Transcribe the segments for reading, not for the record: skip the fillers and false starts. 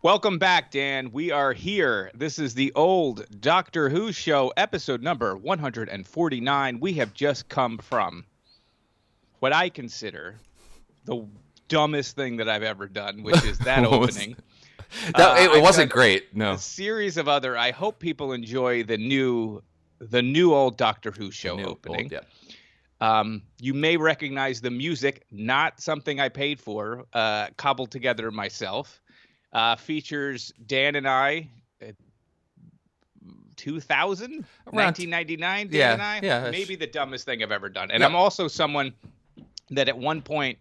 Welcome back, Dan. We are here. This is the Old Doctor Who Show, episode number 149. We have just come from what I consider the dumbest thing that I've ever done, which is that opening. It wasn't great. No. A series of other. I hope people enjoy the new Old Doctor Who Show opening. You may recognize the music, not something I paid for, cobbled together myself. Features Dan and I, 1999, Dan and I. Yeah. Maybe the dumbest thing I've ever done. And I'm also someone that at one point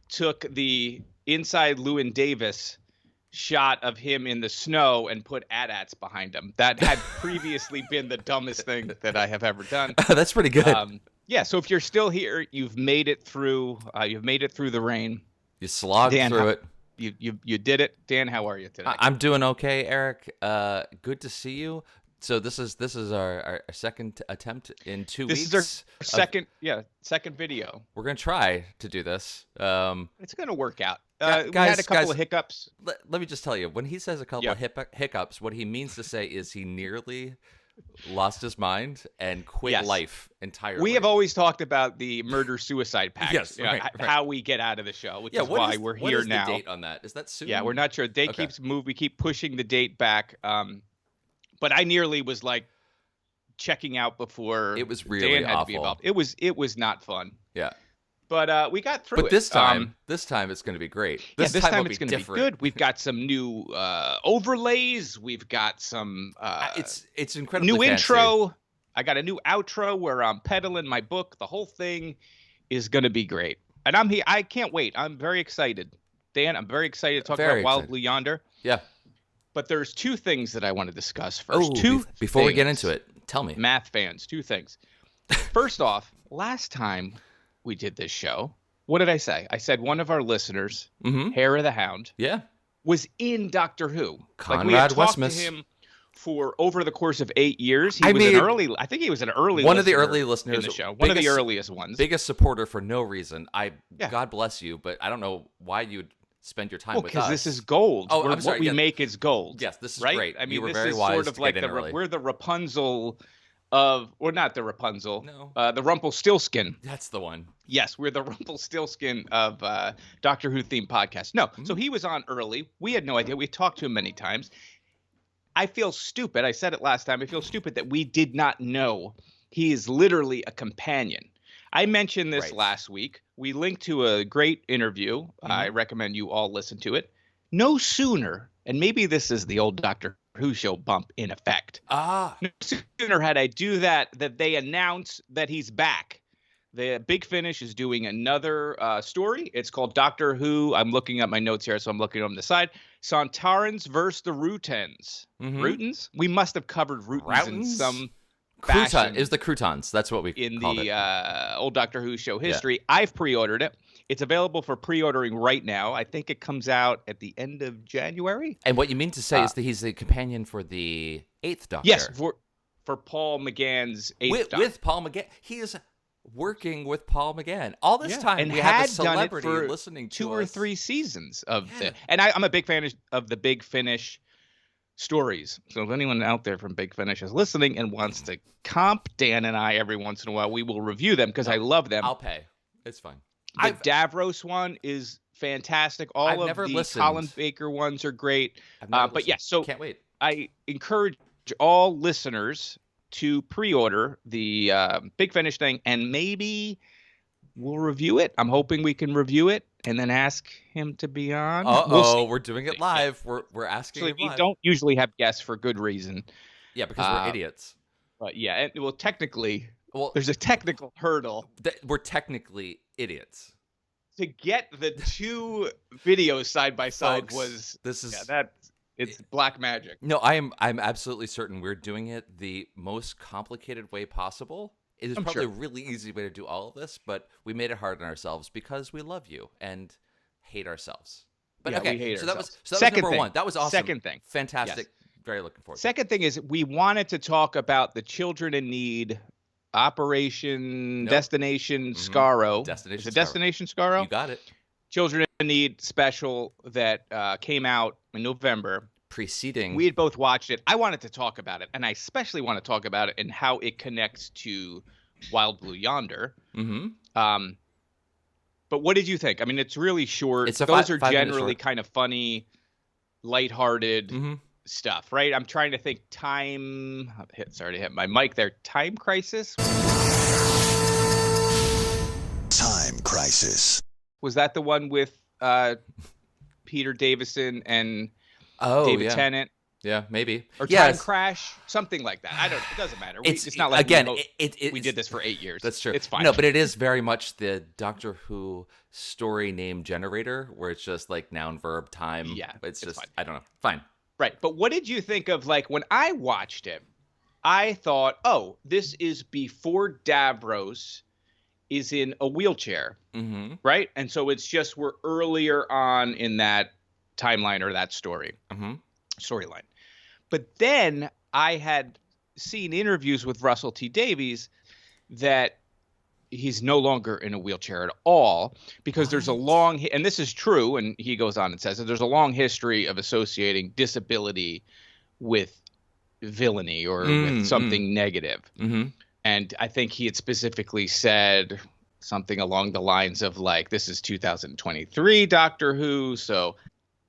took the inside Llewyn Davis shot of him in the snow and put AT-ATs behind him. That had previously been the dumbest thing that I have ever done. That's pretty good. So if you're still here, you've made it through. You've made it through the rain. You slogged through it. You did it. Dan, how are you today? I'm doing okay, Eric. Good to see you. So this is our second attempt in 2 weeks. This is our second video. We're gonna try to do this. It's gonna work out. Guys, we had a couple of hiccups. Let me just tell you, when he says a couple of hiccups, what he means to say is he nearly lost his mind and quit life entirely. We have always talked about the murder-suicide pact. Yes, right. How we get out of the show, which is why we're here now. What is the date on that? Is that soon? Yeah, we're not sure. Date keeps moving. We keep pushing the date back. But I nearly was like checking out before it was really Dan had awful. to be involved. It was not fun. Yeah. But we got through it. But this time it's going to be great. This time it's going to be good. We've got some new overlays. We've got some it's incredibly new fancy. intro. I got a new outro where I'm peddling my book. The whole thing is going to be great. And I'm here. I can't wait. I'm very excited. Dan, I'm very excited to talk about Wild Blue Yonder. Yeah. But there's two things that I want to discuss first. Before we get into it, tell me. Math fans, two things. First off, last time we did this show, what did I say? I said one of our listeners, Hair of the Hound, was in Doctor Who. Conrad we had talked Westmus. to him for over the course of 8 years. I think he was an early one of the early listeners in the show. One of the earliest ones. Biggest supporter for no reason. God bless you, but I don't know why you'd spend your time with us. Because this is gold. Oh, I'm sorry. What we make is gold. Yes, this is right? great. I mean, you were this very is wise sort of to like get in early. we're the Rapunzel of, or not the Rapunzel, the Rumpelstiltskin. That's the one. Yes, we're the Rumpelstiltskin of Doctor Who themed podcast. No, so he was on early. We had no idea. We talked to him many times. I feel stupid. I said it last time. I feel stupid that we did not know he is literally a companion. I mentioned this last week. We linked to a great interview. I recommend you all listen to it. No sooner, and maybe this is the Old Doctor Who Show bump in effect. No sooner had I do that they announce that he's back. The Big Finish is doing another story. It's called Doctor Who. I'm looking at my notes here, so I'm looking on the side. Sontarans versus the Rutans. Rutans? We must have covered Rutans in some fashion. Is the Croutons. That's what we called it. In the Old Doctor Who Show history. Yeah. I've pre-ordered it. It's available for pre-ordering right now. I think it comes out at the end of January. And what you mean to say is that he's the companion for the 8th Doctor. Yes, for Paul McGann's 8th Doctor. With Paul McGann. He is working with Paul McGann. All this time, and we had a celebrity listening to 2 or 3 seasons of it. And I'm a big fan of the Big Finish stories. So if anyone out there from Big Finish is listening and wants to comp Dan and I every once in a while, we will review them because I love them. I'll pay. It's fine. The Davros one is fantastic. All of the Colin Baker ones are great. But yeah, so can't wait. I encourage all listeners to pre-order the Big Finish thing, and maybe we'll review it. I'm hoping we can review it and then ask him to be on. We're doing it live. We're asking him live. We don't usually have guests for good reason. Yeah, because we're idiots. But yeah, technically, there's a technical hurdle. We're technically idiots. To get the two videos side by side Folks, It's black magic. No, I'm absolutely certain we're doing it the most complicated way possible. It is probably a really easy way to do all of this, but we made it hard on ourselves because we love you and hate ourselves. But yeah, okay, so that was number one. That was awesome. Second thing. Fantastic. Yes. Very looking forward to it. Second thing is we wanted to talk about the Children in Need Destination Scarrow. Destination Scarrow? You got it. Children in Need special that came out in November. Preceding. We had both watched it. I wanted to talk about it, and I especially want to talk about it and how it connects to Wild Blue Yonder. Mm-hmm. But what did you think? I mean, it's really short. Those are generally kind of funny, lighthearted stuff, right? I'm trying to think. Sorry to hit my mic there. Time Crisis. Time Crisis. Was that the one with Peter Davison and David Tennant? Yeah, maybe. Or Time Crash, something like that. I don't know. It doesn't matter. It's not like we did this for 8 years. That's true. It's fine. No, but it is very much the Doctor Who story name generator, where it's just like noun, verb, time. Yeah, it's just fine. I don't know. Fine. Right. But what did you think of, like, when I watched it, I thought, oh, this is before Davros is in a wheelchair, right? And so it's just we're earlier on in that timeline or that storyline. But then I had seen interviews with Russell T Davies that he's no longer in a wheelchair at all because there's a long – and this is true, and he goes on and says that there's a long history of associating disability with villainy or with something negative. And I think he had specifically said something along the lines of, like, this is 2023 Doctor Who, so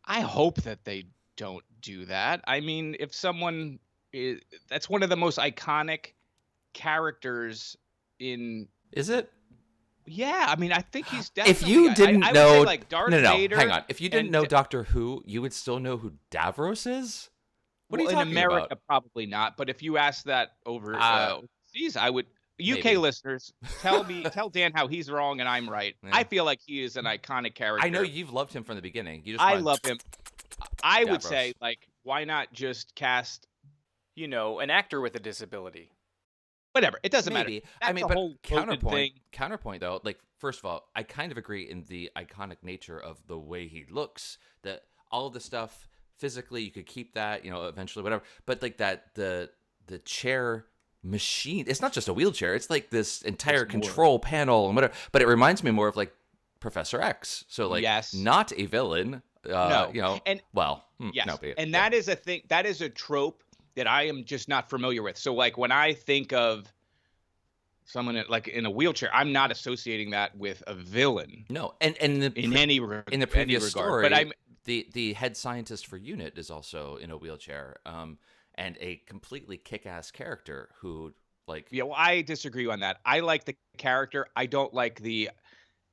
I hope that they don't do that. I mean, if someone is, that's one of the most iconic characters in. Is it? Yeah, I mean, I think he's definitely. If you didn't I know, would say, like, Darth Vader, hang on. If you didn't know Doctor Who, you would still know who Davros is. What are you talking in America, about? Probably not. But if you ask that overseas, I would. UK maybe. Listeners, tell Dan how he's wrong and I'm right. Yeah. I feel like he is an iconic character. I know you've loved him from the beginning. I love him. I would say, like, why not just cast, an actor with a disability? Whatever. It doesn't Maybe. matter. That's but whole counterpoint, though, like, first of all, I kind of agree in the iconic nature of the way he looks, that all of the stuff physically, you could keep that, eventually, whatever. But, like, that the chair machine, it's not just a wheelchair, it's like this entire control panel and whatever. But it reminds me more of, like, Professor X. So, like, not a villain. No. And no, and that is a thing. That is a trope that I am just not familiar with. So, like, when I think of someone like in a wheelchair, I'm not associating that with a villain. No, in the previous story, but I'm the head scientist for UNIT is also in a wheelchair, and a completely kick-ass character who, like, well, I disagree on that. I like the character. I don't like the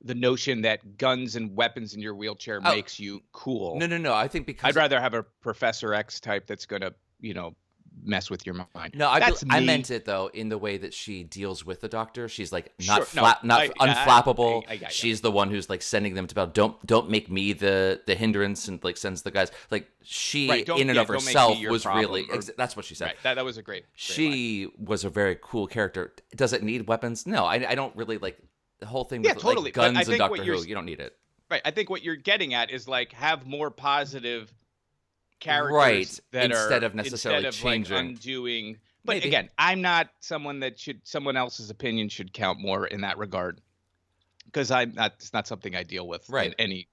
notion that guns and weapons in your wheelchair makes you cool. No. I think because I'd rather have a Professor X type that's gonna, mess with your mind. No, I meant it though in the way that she deals with the Doctor. She's like unflappable. She's the one who's like sending them to battle. Don't make me the hindrance, and like sends the guys. Like she in and of herself was really. That's what she said. Right. That was a great she line. Was a very cool character. Does it need weapons? No, I don't really like the whole thing with totally. Like, guns and Doctor Who. You don't need it. Right. I think what you're getting at is, like, have more positive characters that instead of necessarily changing, like, undoing. But Maybe. Again, I'm not someone that someone else's opinion should count more in that regard, because it's not something I deal with in any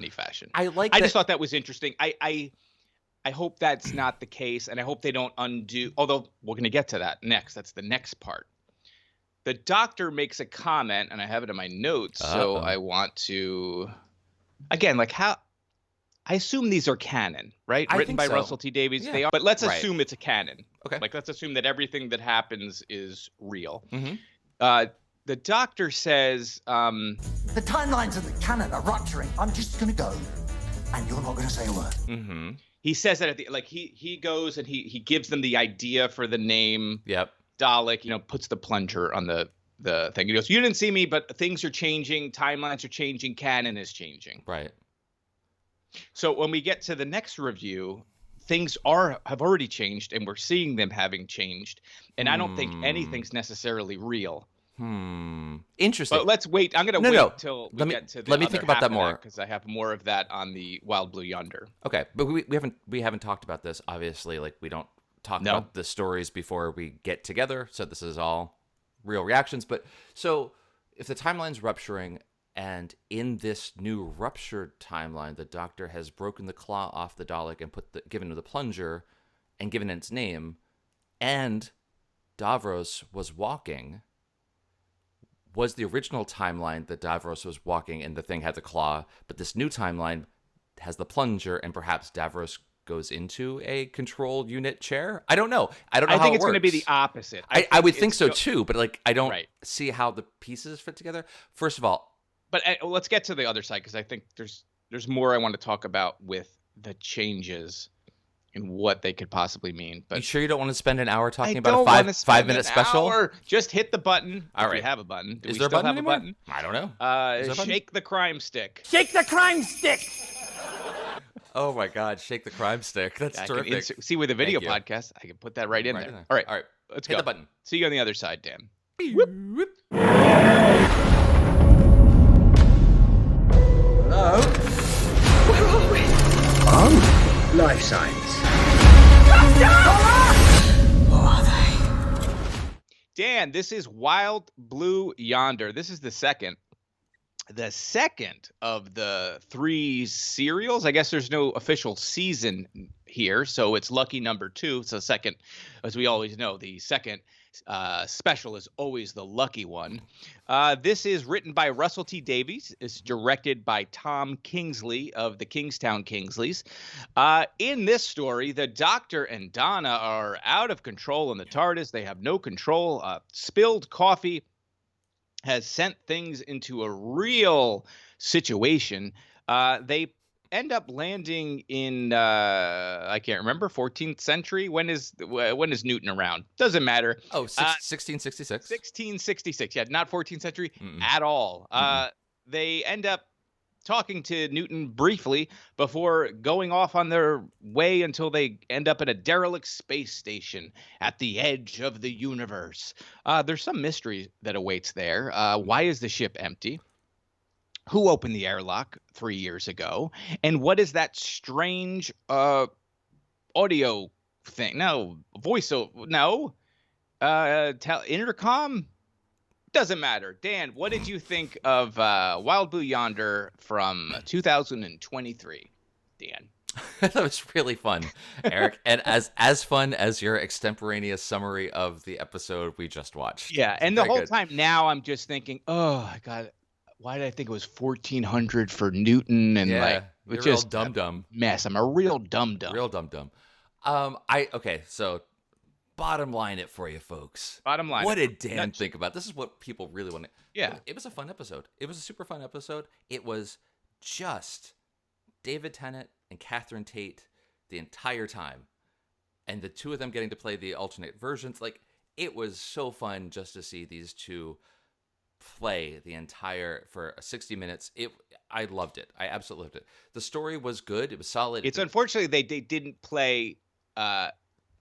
fashion. I just thought that was interesting. I hope that's not the case, and I hope they don't undo. Although we're going to get to that next. That's the next part. The Doctor makes a comment, and I have it in my notes, so I want to, again, like, how. I assume these are canon, right? Written by Russell T Davies. Yeah. They are, but let's assume it's a canon. Okay. Like, let's assume that everything that happens is real. Mm-hmm. The Doctor says, the timelines of the canon are rupturing. I'm just going to go, and you're not going to say a word. Mm-hmm. He says that at the, like, he goes and he gives them the idea for the name. Yep. Dalek, puts the plunger on the thing. He goes, you didn't see me, but things are changing. Timelines are changing. Canon is changing. Right. So when we get to the next review, things have already changed, and we're seeing them having changed. And I don't think anything's necessarily real. Interesting. But let's wait. I'm going to wait till we get to the let me think about that more, because I have more of that on the Wild Blue Yonder. Okay, but we haven't talked about this. Obviously, like we don't talk about the stories before we get together. So this is all real reactions. But so if the timeline's rupturing, and in this new ruptured timeline, the Doctor has broken the claw off the Dalek and given it the plunger, and given it its name, and Davros was walking. Was the original timeline that Davros was walking and the thing had the claw, but this new timeline has the plunger, and perhaps Davros goes into a control unit chair? I don't know. I don't know how think it it's going to be the opposite. I would think so too, but like I don't see how the pieces fit together. First of all, but let's get to the other side, because I think there's more I want to talk about with the changes and what they could possibly mean. But you sure you don't want to spend an hour talking about a 5-minute special? Hour. Just hit the button. All right. If you have a button. Is there a button anymore? I don't know. Shake the crime stick. Shake the crime stick! Oh my God! Shake the crime stick. That's terrific. See, with a video podcast, I can put that right in there. All right. Let's hit go. The button. See you on the other side, Dan. Hello? Where are we? Oh, life signs. What are they? Dan, this is Wild Blue Yonder. This is the second of the 3 serials. I guess there's no official season here, so it's lucky number 2. So second, as we always know, the second special is always the lucky one. This is written by Russell T. Davies. It's directed by Tom Kingsley of the Kingstown Kingsleys. In this story, the Doctor and Donna are out of control in the TARDIS. They have no control. Spilled coffee has sent things into a real situation. They end up landing in I can't remember, 14th century. When is Newton around? Doesn't matter. 1666. 1666. Yeah, not 14th century at all. They end up talking to Newton briefly before going off on their way until they end up at a derelict space station at the edge of the universe. There's some mystery that awaits there. Why is the ship empty? Who opened the airlock 3 years ago? And what is that strange audio thing? No, voiceover. No. Intercom? Doesn't matter. Dan, what did you think of Wild Blue Yonder from 2023? Dan. That was really fun, Eric, and as fun as your extemporaneous summary of the episode we just watched. Yeah, and the whole time now I'm just thinking, oh God, why did I think it was 1400 for Newton? And it's just dum-dum mess. I'm a real dum-dum. Real dum-dum. So bottom line it for you folks. Bottom line. What did Dan think about? This is what people really want to. Yeah. It was a fun episode. It was a super fun episode. It was just David Tennant and Catherine Tate the entire time. And the two of them getting to play the alternate versions. Like, it was so fun just to see these two play the entire for 60 minutes. I loved it. I absolutely loved it. The story was good. It was solid. It's unfortunately they didn't play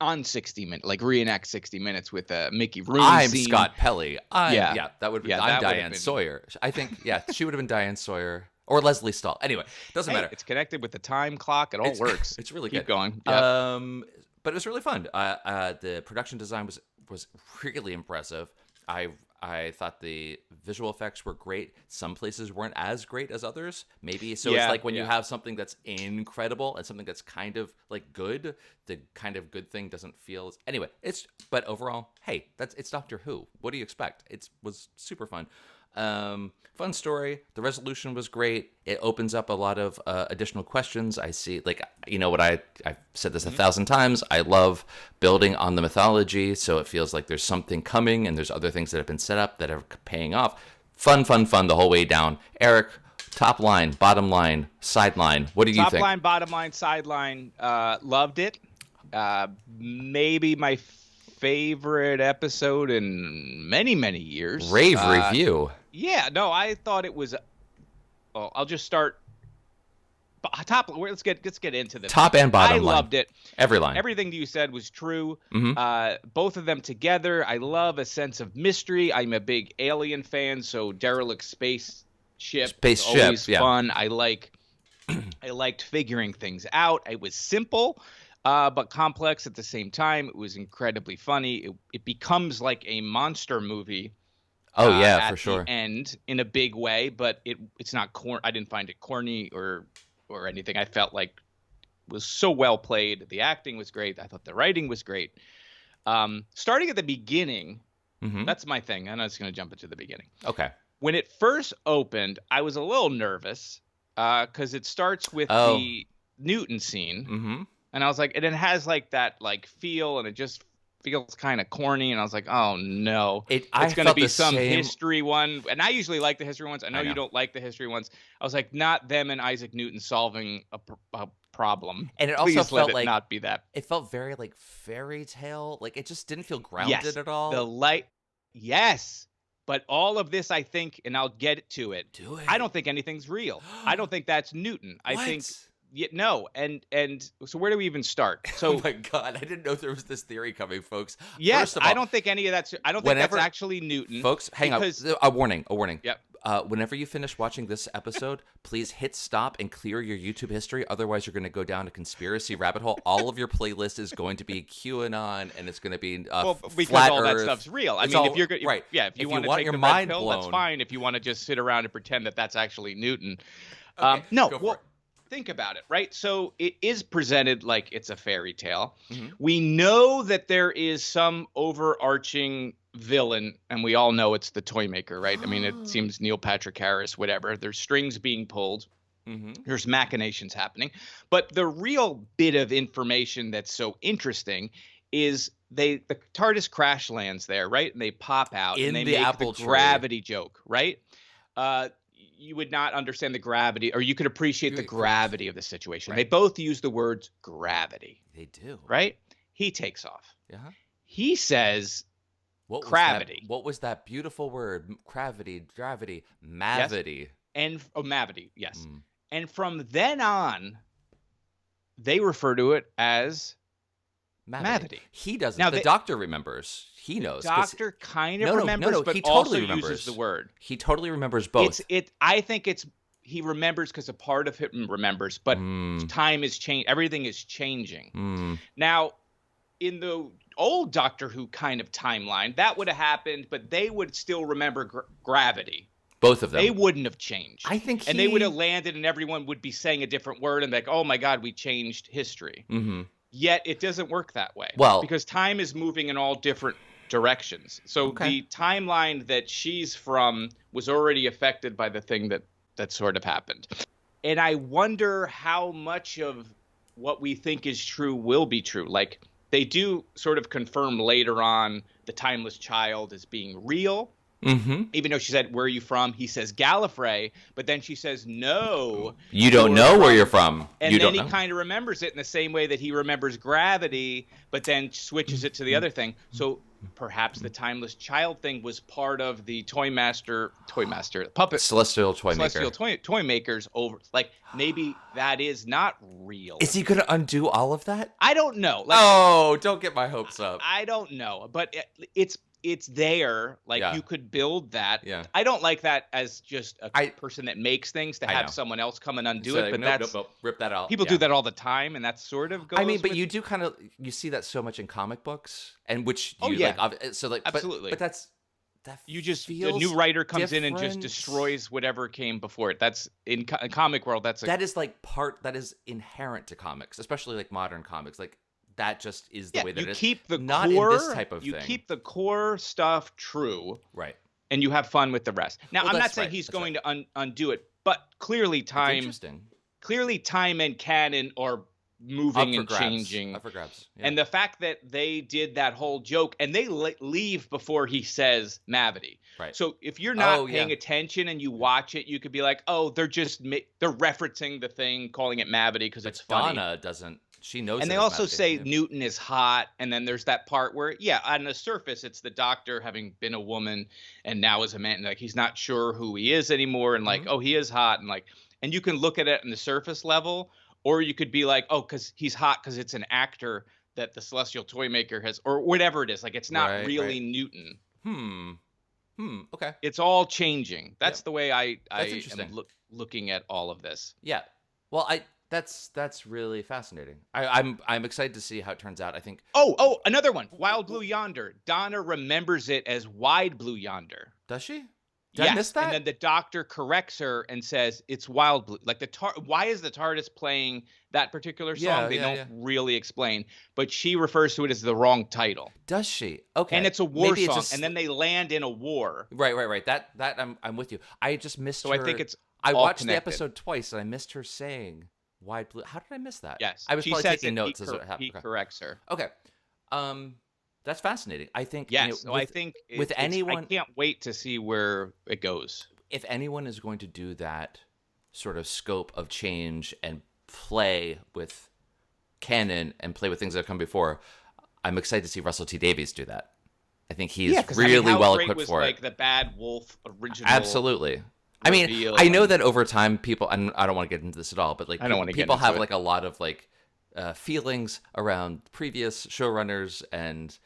on 60 minutes, like reenact 60 minutes with Mickey Rooney. I'm scene. Scott Pelley. That would be. Yeah, I'm Diane Sawyer. I think. Yeah, she would have been Diane Sawyer or Leslie Stahl. Anyway, doesn't matter. It's connected with the time clock. It all works. It's really Keep good. Going. Yep. But it was really fun. The production design was really impressive. I thought the visual effects were great. Some places weren't as great as others, maybe. So it's like when you have something that's incredible and something that's kind of like good, the kind of good thing doesn't feel as... Anyway, but overall, hey, it's Doctor Who. What do you expect? It was super fun. Fun story. The resolution was great. It opens up a lot of additional questions. I see, like, you know what, I've said this 1,000 times. I love building on the mythology, so it feels like there's something coming and there's other things that have been set up that are paying off. Fun the whole way down. Eric, top line, bottom line, sideline. What do you think? Top line, bottom line, sideline. Loved it. Maybe my favorite episode in many years. Rave review. Yeah, no, I thought it was. I'll just start. top. Let's get into this. Top and bottom I line. loved it. Every line. Everything you said was true. Mhm. Both of them together. I love a sense of mystery. I'm a big Alien fan, so derelict spaceship is always fun. I liked figuring things out. It was simple, but complex at the same time. It was incredibly funny. It becomes like a monster movie. Oh yeah, at for sure. The end in a big way, but it's not I didn't find it corny or anything. I felt like it was so well played. The acting was great. I thought the writing was great. Starting at the beginning, that's my thing. I'm just going to jump into the beginning. Okay. When it first opened, I was a little nervous because it starts with the Newton scene, and I was like, and it has like that like feel, and it just feels kind of corny, and I was like, oh no, it's going to be some history one, and I usually like the history ones. I know you don't like the history ones. I was like, not them and Isaac Newton solving a problem, and it also Please felt let it like not be that. It felt very like fairy tale, like it just didn't feel grounded at all. Yes, but all of this, I think, and I'll get to it. Do it. I don't think anything's real. I don't think that's Newton. I think. No, and so where do we even start? So, oh my God, I didn't know there was this theory coming, folks. Yes, First of all, I don't think any of that's. I don't think that's actually Newton, folks. Hang on, a warning. Yep. Whenever you finish watching this episode, please hit stop and clear your YouTube history. Otherwise, you're going to go down a conspiracy rabbit hole. All of your playlist is going to be QAnon, and it's going to be because flat all Earth. that stuff's real. I It's mean, all- if you're right, if you want to take your the mind red pill, blown, that's fine. If you want to just sit around and pretend that that's actually Newton, Okay, no. go for Well, it. think about it, right? So it is presented like it's a fairy tale. We know that there is some overarching villain, and we all know it's the toy maker, right? I mean, it seems Neil Patrick Harris, whatever. There's strings being pulled. There's machinations happening. But the real bit of information that's so interesting is the TARDIS crash lands there, right? And they pop out In and they the make apple the tree. gravity joke, right? You would not understand the gravity, or you could appreciate the gravity of the situation. Right. They both use the words gravity, They do. right? He takes off. Yeah. He says What was Gravity. What was that beautiful word? Gravity, mavity. and mavity, yes. And from then on, they refer to it as mavity. He doesn't. Now, the doctor remembers. He knows. 'Cause Doctor kind of No, remembers, but he totally also remembers. uses the word. He totally remembers both. I think he remembers because a part of him remembers, but time is changing. Everything is changing. Now, in the old Doctor Who kind of timeline, that would have happened, but they would still remember gravity. Both of them. They wouldn't have changed. I think and they would have landed, and everyone would be saying a different word, and like, oh my God, we changed history. Yet it doesn't work that way. Well, because time is moving in all different directions. So the timeline that she's from was already affected by the thing that sort of happened. And I wonder how much of what we think is true will be true. Like, they do sort of confirm later on the timeless child as being real. Even though she said, where are you from? He says Gallifrey, but then she says, no. You don't know where you're from. And you then don't he know. kind of remembers it in the same way that he remembers gravity, but then switches it to the other thing. So perhaps the timeless child thing was part of the puppet Celestial toy makers over. Like, maybe that is not real. Is he going to undo all of that? I don't know. Like, Oh, don't get my hopes up. I don't know, but it's there. Like, you could build that. Yeah. I don't like that as just a person that makes things to have someone else come and undo it. But nope, rip that out. People do that all the time, and that sort of goes. I mean, but with, you do kind of see that so much in comic books, and which you yeah. like. So like, absolutely. But that you just feels a new writer comes in and just different. destroys whatever came before it. That's in comic world. That is like that is inherent to comics, especially like modern comics. Like, that just is the way that it is. Keep the not core, in this type of you thing. keep the core stuff true, right? And you have fun with the rest. Now, Well, I'm not that's saying right, he's that's going to undo it, but clearly time and canon are moving and changing. Up for grabs. Yeah. And the fact that they did that whole joke, and they leave before he says mavity. Right. So if you're not paying attention and you watch it, you could be like, oh, they're just they're referencing the thing, calling it mavity because it's funny. Donna doesn't. She knows. And they also say Newton is hot, and then there's that part where, on the surface, it's the Doctor having been a woman and now is a man. And, like, he's not sure who he is anymore, and like, oh, he is hot, and like, and you can look at it on the surface level, or you could be like, oh, because he's hot because it's an actor that the Celestial Toymaker has, or whatever it is. Like, it's not really Newton. Okay. It's all changing. That's the way I interesting. am looking at all of this. Yeah. Well, that's really fascinating. I'm excited to see how it turns out. I think. Oh, another one. Wild Blue Yonder. Donna remembers it as Wide Blue Yonder. Does she? Did I miss that? And then the doctor corrects her and says it's Wild Blue. Like why is the TARDIS playing that particular song? They don't really explain, but she refers to it as the wrong title. Does she? Okay. And it's a war song, and then they land in a war. Right. That I'm with you. I just missed her. So I think it's I all watched connected. the episode twice, and I missed her saying Wide Blue. How did I miss that? Yes. I was she probably says taking notes as it he happened. corrects her. Okay. That's fascinating. I think. Yes. So I think with anyone, I can't wait to see where it goes. If anyone is going to do that sort of scope of change and play with canon and play with things that have come before, I'm excited to see Russell T Davies do that. I think he's really well equipped for it. Like the Bad Wolf original. Absolutely. I mean, I know that over time people, and I don't want to get into this at all, but like people have like a lot of like feelings around previous showrunners, and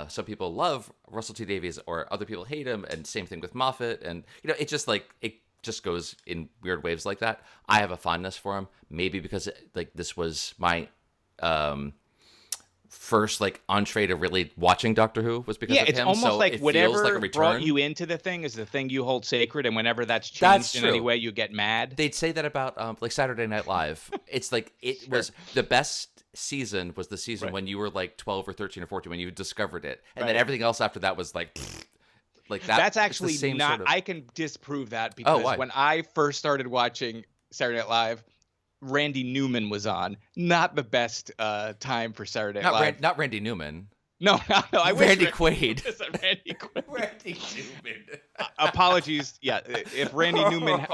some people love Russell T Davies or other people hate him, and same thing with Moffat, and it just goes in weird waves like that. I have a fondness for him, maybe because like this was my first like entree to really watching Doctor Who was because of him. It's almost so like it whatever feels like a return. Brought you into the thing is the thing you hold sacred, and whenever that's changed in any way, you get mad. They'd say that about like Saturday Night Live. It's like it was the best season was the season when you were like 12 or 13 or 14 when you discovered it, and then everything else after that was like that. That's actually not. Sort of... I can disprove that because when I first started watching Saturday Night Live, Randy Newman was on. Not the best time for Saturday Night Live. Not Randy Newman. No. I wish Randy Quaid. Randy Quaid. Randy Newman. Apologies. Yeah, if Randy Newman.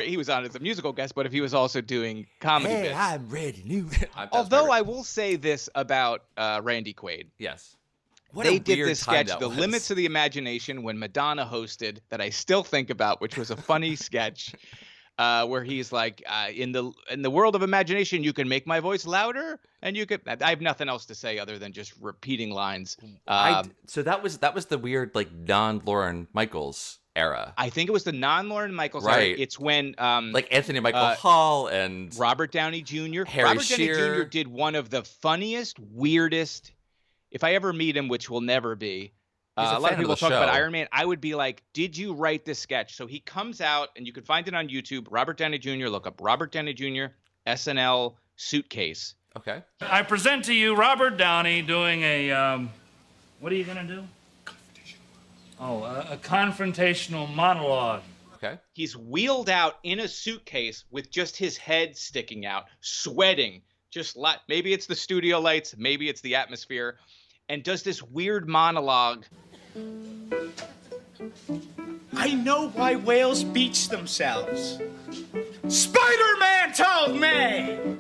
He was on as a musical guest, but if he was also doing comedy bits. I'm Randy Newman. Although I will say this about Randy Quaid. Yes. They did this sketch, The Limits of the Imagination, when Madonna hosted, that I still think about, which was a funny sketch. Where he's like, in the world of imagination, you can make my voice louder, and you could. I have nothing else to say other than just repeating lines. So that was the weird like non-Lauren Michaels era. I think it was the non-Lauren Michaels era. It's when like Anthony Michael Hall and Robert Downey Jr. Harry Shearer. Downey Jr. did one of the funniest, weirdest. If I ever meet him, which will never be. A lot of people talk about Iron Man. I would be like, did you write this sketch? So he comes out, and you can find it on YouTube. Robert Downey Jr. Look up Robert Downey Jr. SNL suitcase. Okay. I present to you Robert Downey doing a, what are you going to do? A confrontational monologue. Okay. He's wheeled out in a suitcase with just his head sticking out, sweating. Maybe it's the studio lights, maybe it's the atmosphere. And does this weird monologue. I know why whales beach themselves. Spider-Man told me!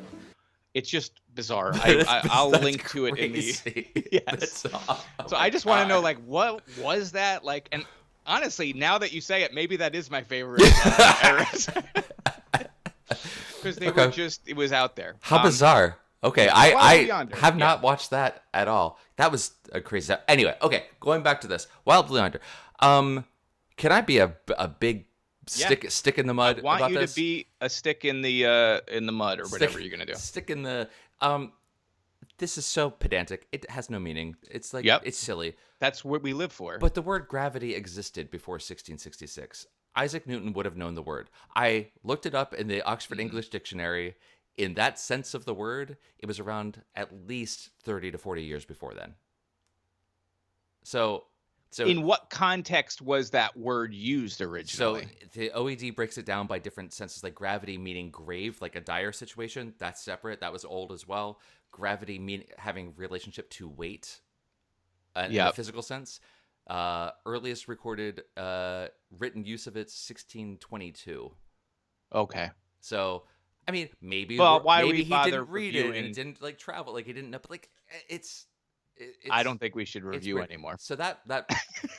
It's just bizarre. I'll link to it in the... Yes. So I just want to know, like, what was that? Like, and honestly, now that you say it, maybe that is my favorite eras. Because were just... It was out there. How bizarre. Okay, I have not watched that at all. That was a crazy. Anyway, okay, going back to this Wild Blue Yonder. Can I be a big stick in the mud? I want about you this? to be a stick in the mud or whatever you're gonna do. Stick in the. This is so pedantic. It has no meaning. It's like it's silly. That's what we live for. But the word gravity existed before 1666. Isaac Newton would have known the word. I looked it up in the Oxford English Dictionary. In that sense of the word, it was around at least 30 to 40 years before then. So in what context was that word used originally? So the OED breaks it down by different senses, like gravity meaning grave, like a dire situation. That's separate. That was old as well. Gravity meaning having relationship to weight in a physical sense. Earliest recorded written use of it's 1622. Okay. So... I mean, maybe why maybe we he bother didn't read it reviewing... and didn't like travel, like he didn't know. But like, it's I don't think we should review weird. anymore. So that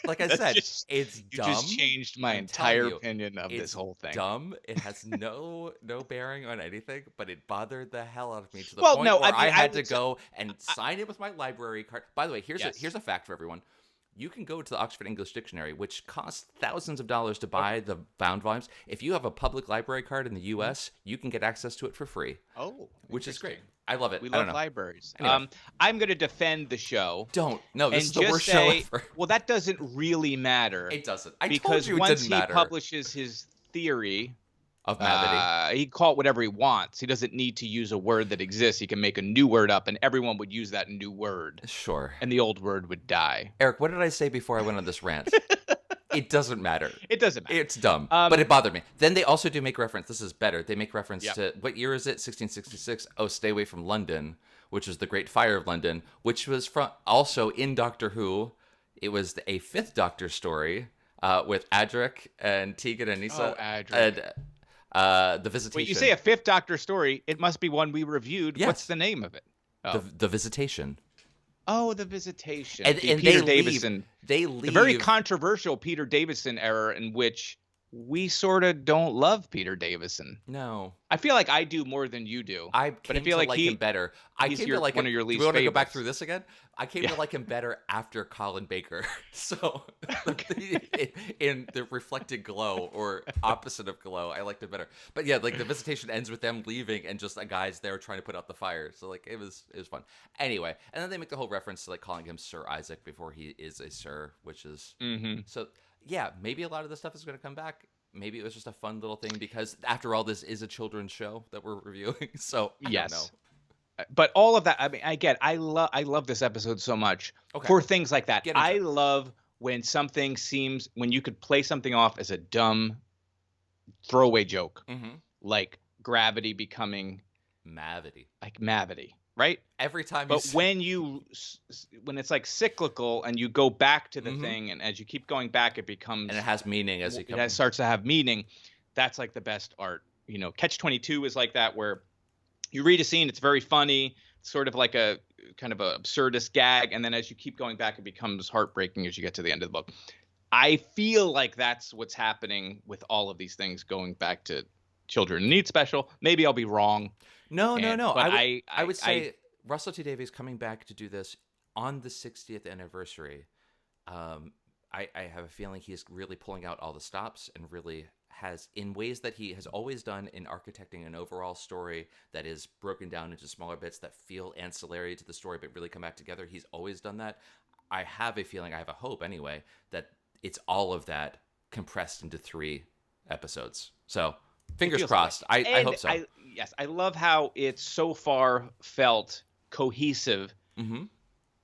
like I said, it's dumb. You just changed my I'm telling entire you, opinion of this whole thing. Dumb. It has no bearing on anything, but it bothered the hell out of me to the Well, point no, where I mean, I had I to go and sign it with my library card. By the way, here's a fact for everyone. You can go to the Oxford English Dictionary, which costs thousands of dollars to buy the bound volumes. If you have a public library card in the U.S., you can get access to it for free. Oh, which is great. I love it. We I don't love know. libraries. Anyway. I'm going to defend the show. Don't. No, this and is the just worst say, show ever. Well, that doesn't really matter. It doesn't. I because told you it once didn't matter. he publishes his theory of Mavity, he can call it whatever he wants. He doesn't need to use a word that exists. He can make a new word up, and everyone would use that new word. Sure. And the old word would die. Eric, what did I say before I went on this rant? It doesn't matter. It doesn't matter. It's dumb, but it bothered me. Then they also do make reference. This is better. They make reference to, what year is it? 1666. Oh, Stay Away from London, which is the Great Fire of London, which was from also in Doctor Who. It was a Fifth Doctor story with Adric and Tegan and Nisa. Oh, Adric. And the Visitation. Wait, you say a Fifth Doctor story? It must be one we reviewed. Yes. What's the name of it? Oh. The Visitation. Oh, The Visitation. And Peter Davison. They leave. The very controversial Peter Davison era in which we sort of don't love Peter Davison. No. I feel like I do more than you do. I feel like him better. I he's came to like one him, of your least do we want to go back favorites. through this again? I came to like him better after Colin Baker. So in the reflected glow or opposite of glow, I liked it better. But yeah, like the Visitation ends with them leaving and just a guy's there trying to put out the fire. So like it was fun. Anyway, and then they make the whole reference to like calling him Sir Isaac before he is a sir, which is so yeah, maybe a lot of this stuff is going to come back. Maybe it was just a fun little thing because after all, this is a children's show that we're reviewing. So I don't know. But all of that, I mean, I love this episode so much for things like that. I love when something seems, when you could play something off as a dumb throwaway joke, like gravity becoming Mavity. Like Mavity, right? Every time. But when it's like cyclical and you go back to the thing, and as you keep going back, it becomes, and it has meaning as it starts to have meaning. That's like the best art. You know, Catch-22 is like that, where you read a scene, it's very funny, sort of like a kind of a absurdist gag, and then as you keep going back, it becomes heartbreaking as you get to the end of the book. I feel like that's what's happening with all of these things going back to Children in Need Special. Maybe I'll be wrong. No. But I would say Russell T Davies coming back to do this on the 60th anniversary. I have a feeling he's really pulling out all the stops and really has, in ways that he has always done in architecting an overall story that is broken down into smaller bits that feel ancillary to the story but really come back together. He's always done that. I have a feeling, I have a hope anyway, that it's all of that compressed into 3 episodes. So fingers crossed. Like, I hope so. I love how it's so far felt cohesive,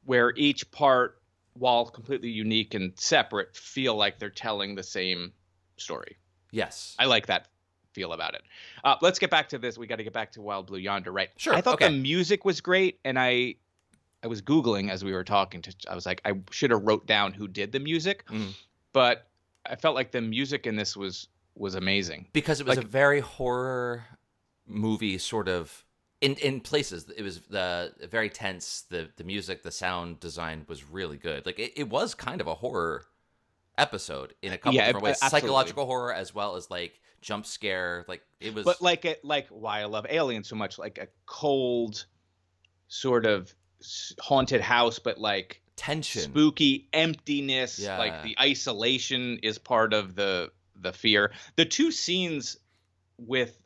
where each part, while completely unique and separate, feel like they're telling the same story. Yes. I like that feel about it. Let's get back to this. We got to get back to Wild Blue Yonder, right? Sure. I thought the music was great, and I was Googling as we were talking. I was like, I should have wrote down who did the music, but I felt like the music in this was amazing. Because it was a very horror movie sort of, in places. It was very tense. The music, the sound design was really good. Like it was kind of a horror episode in a couple different ways. Absolutely. Psychological horror as well as like jump scare. Like it was. But like why I love Alien so much, like a cold sort of haunted house, but like tension, spooky emptiness. Yeah. Like the isolation is part of the fear. The 2 scenes with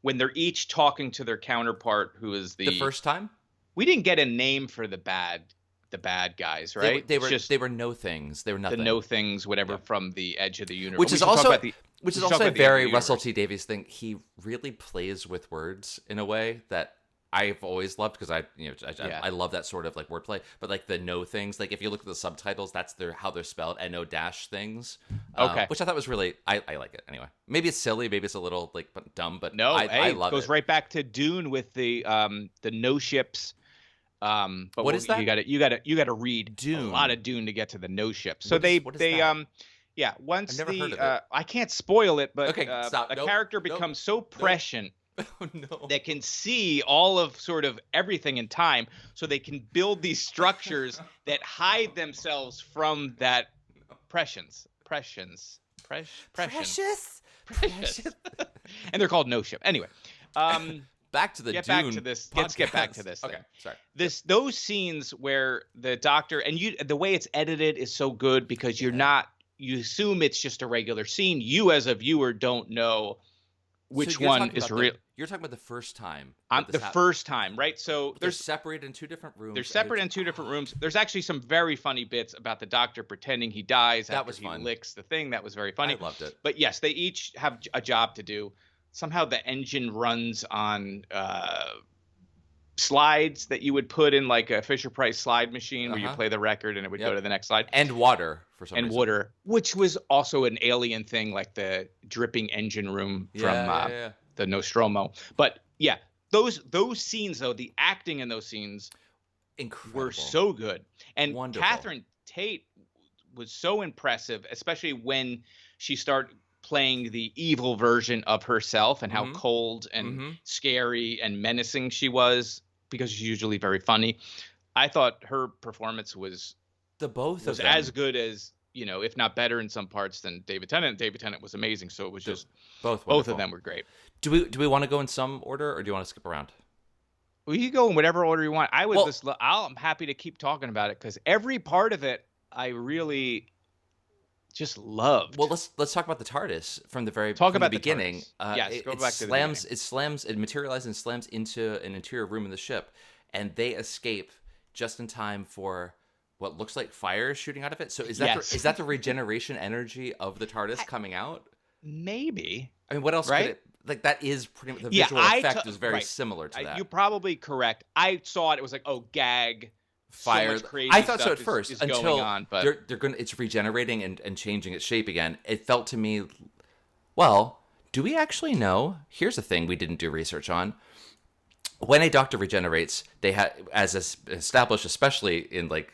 when they're each talking to their counterpart, who is the first time. We didn't get a name for the bad guys, right? They were no things. They were nothing. The no things, whatever, from the edge of the universe. Which is also a very Russell T Davies thing. He really plays with words in a way that I've always loved, because I love that sort of like wordplay. But like the no things, like if you look at the subtitles, that's how they're spelled, NO dash things. Which I thought was really, I like it anyway. Maybe it's silly, maybe it's a little like dumb, but no, I love it. It goes right back to Dune with the no ships. But what is that? You gotta read Dune. A lot of Dune to get to the no ships. So what is that? once I've never heard of it. I can't spoil it, but okay, stop. a character becomes so prescient Oh no. that can see all of sort of everything in time, so they can build these structures that hide themselves from that prescience. Precious. And they're called no ship. Anyway, back to the get Dune back to this. Let's get back to podcast. this. Okay, thing. sorry. Those scenes where the Doctor and the way it's edited is so good because you assume it's just a regular scene. You as a viewer don't know which one is real. You're talking about the first time. First time, right? So they're separated in 2 different rooms. They're separate in 2 different rooms. There's actually some very funny bits about the Doctor pretending he dies after he licks the thing. That was very funny. I loved it. But yes, they each have a job to do. Somehow the engine runs on slides that you would put in like a Fisher-Price slide machine where you play the record and it would go to the next slide. And water for some reason. And water, which was also an alien thing, like the dripping engine room from the Nostromo. But yeah, those scenes though, the acting in those scenes were so good. And wonderful. Catherine Tate was so impressive, especially when she started playing the evil version of herself and how cold and scary and menacing she was, because she's usually very funny. I thought her performance was as good as, if not better in some parts than David Tennant. David Tennant was amazing, so it was just both of them were great. Do we want to go in some order, or do you want to skip around? Well, you go in whatever order you want. I'm happy to keep talking about it because every part of it I really just loved. Well, let's talk about the TARDIS from the beginning. Yes, go back to the beginning. It materializes and slams into an interior room in the ship, and they escape just in time for what looks like fire shooting out of it. So is that the regeneration energy of the TARDIS coming out? Maybe. I mean, what else could it? Like, that is pretty much the visual effect is very similar to that. You're probably correct. I saw it. It was like, oh, gag. Fire. So much crazy I thought so stuff at first is until going on, but it's regenerating and changing its shape again. It felt to me, well, do we actually know? Here's a thing we didn't do research on. When a Doctor regenerates, they have, as established, especially in like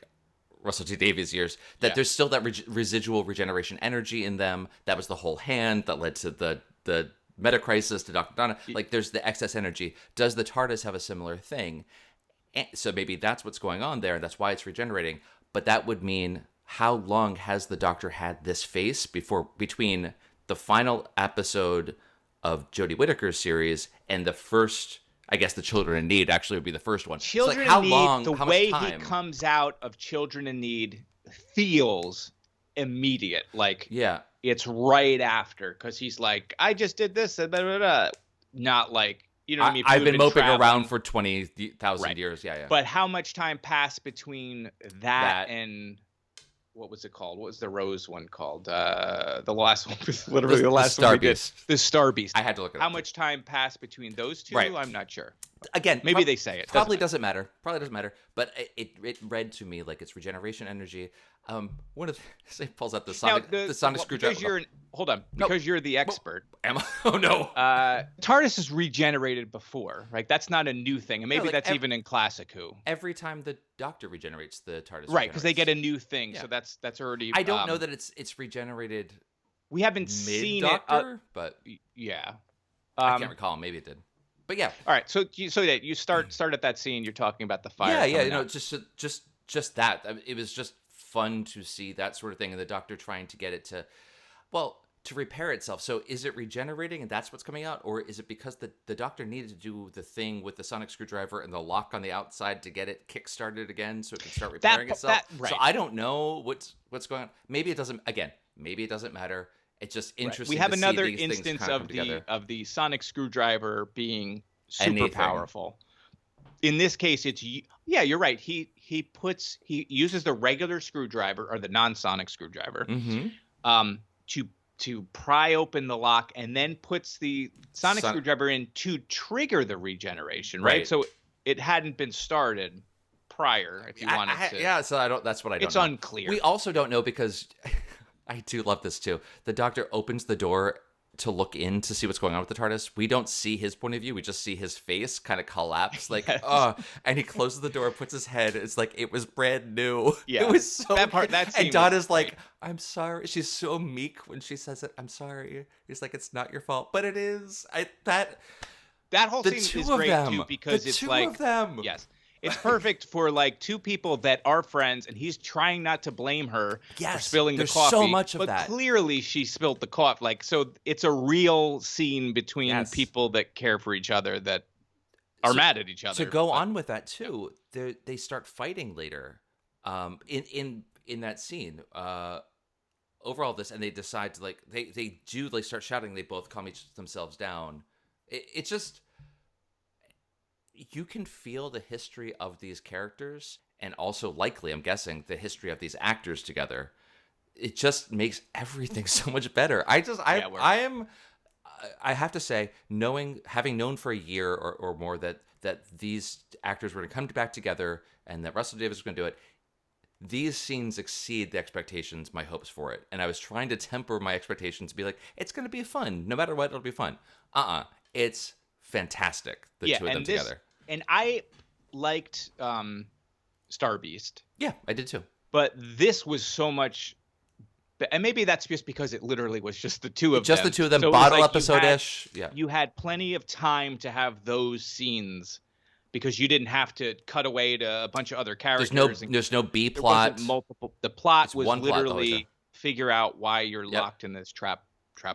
Russell T Davies' years, that there's still that residual regeneration energy in them. That was the whole hand that led to the meta crisis to Dr. Donna. Like, there's the excess energy. Does the TARDIS have a similar thing? So maybe that's what's going on there, and that's why it's regenerating. But that would mean, how long has the Doctor had this face between the final episode of Jodie Whittaker's series and the first? I guess the Children in Need actually would be the first one. Children in Need, the way he comes out of Children in Need feels immediate. Like, it's right after, because he's like, I just did this, blah, blah, blah. Not like, you know what I mean? I've been moping around for 20,000 years. Yeah. But how much time passed between that and what was it called? What was the Rose one called? The last one was literally the last one we did. The Star Beast. I had to look it up. How much time passed between those two? Right. I'm not sure. Again, maybe they say it. Probably doesn't matter. But it read to me like it's regeneration energy. One of the pulls out the sonic screwdriver. Because you're the expert. Am I? Oh no. TARDIS is regenerated before, right? That's not a new thing, and maybe that's even in Classic Who. Every time the Doctor regenerates, the TARDIS right, because they get a new thing, so that's already. I don't know that it's regenerated. We haven't seen it, but yeah, I can't recall. Maybe it did. But yeah. All right. So you start at that scene. You're talking about the fire. Yeah. Just that. It was just fun to see that sort of thing, and the Doctor trying to get it to repair itself. So is it regenerating and that's what's coming out, or is it because the Doctor needed to do the thing with the sonic screwdriver and the lock on the outside to get it kick-started again so it can start repairing itself? Right. So I don't know what's going on. Maybe it doesn't matter. It's just interesting. We have to another see these instance of the sonic screwdriver being super powerful. In this case, you're right. He uses the regular screwdriver or the non-sonic screwdriver to pry open the lock, and then puts the sonic screwdriver in to trigger the regeneration. Right. So it hadn't been started prior. If you wanted to. Yeah. So that's what I don't know. It's unclear. We also don't know because I do love this too. The Doctor opens the door to look in to see what's going on with the TARDIS. We don't see his point of view. We just see his face kind of collapse, like, and he closes the door, puts his head. It's like it was brand new. Yeah, it was so. And Donna's like, "I'm sorry." She's so meek when she says it. "I'm sorry." He's like, "It's not your fault," but it is. that whole The scene two is of great them. too because The it's two like of them. yes. It's perfect for like two people that are friends, and he's trying not to blame her for Yes, spilling the there's coffee. so much of but that. clearly she spilled the coffee. Like, so it's a real scene between Yes. people that care for each other that are mad at each other. To go on with that too, they start fighting later. In that scene, over all this, and they decide to like they start shouting. They both calm themselves down. It's just. You can feel the history of these characters and also likely, I'm guessing, the history of these actors together. It just makes everything so much better. I have to say, having known for a year or more that these actors were going to come back together and that Russell Davies was going to do it, these scenes exceed the expectations, my hopes for it. And I was trying to temper my expectations to be like, it's going to be fun. No matter what, it'll be fun. It's fantastic, the two of them together. And I liked Star Beast. Yeah, I did too. But this was so much, and maybe that's just because it literally was just the two of them. Just the two of them, So it was bottle like episode-ish. You had plenty of time to have those scenes because you didn't have to cut away to a bunch of other characters. There's no B There plot. wasn't multiple. The plot It's was one plot the whole literally time. figure out why you're locked in this trap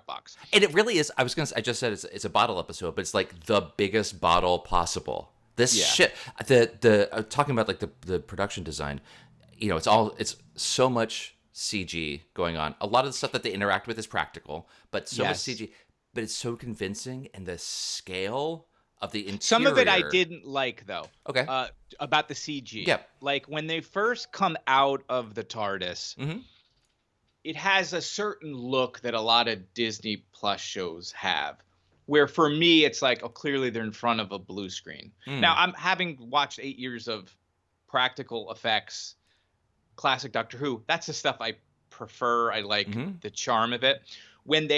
box. And it really is. I just said it's a bottle episode, but it's like the biggest bottle possible. This shit. The talking about like the production design. You know, it's so much CG going on. A lot of the stuff that they interact with is practical, but so much CG. But it's so convincing, and the scale of the interior. Some of it I didn't like though. Okay. About the CG. Yeah. Like when they first come out of the TARDIS. Mm-hmm. It has a certain look that a lot of Disney Plus shows have, where for me, it's like, oh, clearly they're in front of a blue screen. Now, I'm having watched 8 years of practical effects, classic Doctor Who. That's the stuff I prefer. I like the charm of it. When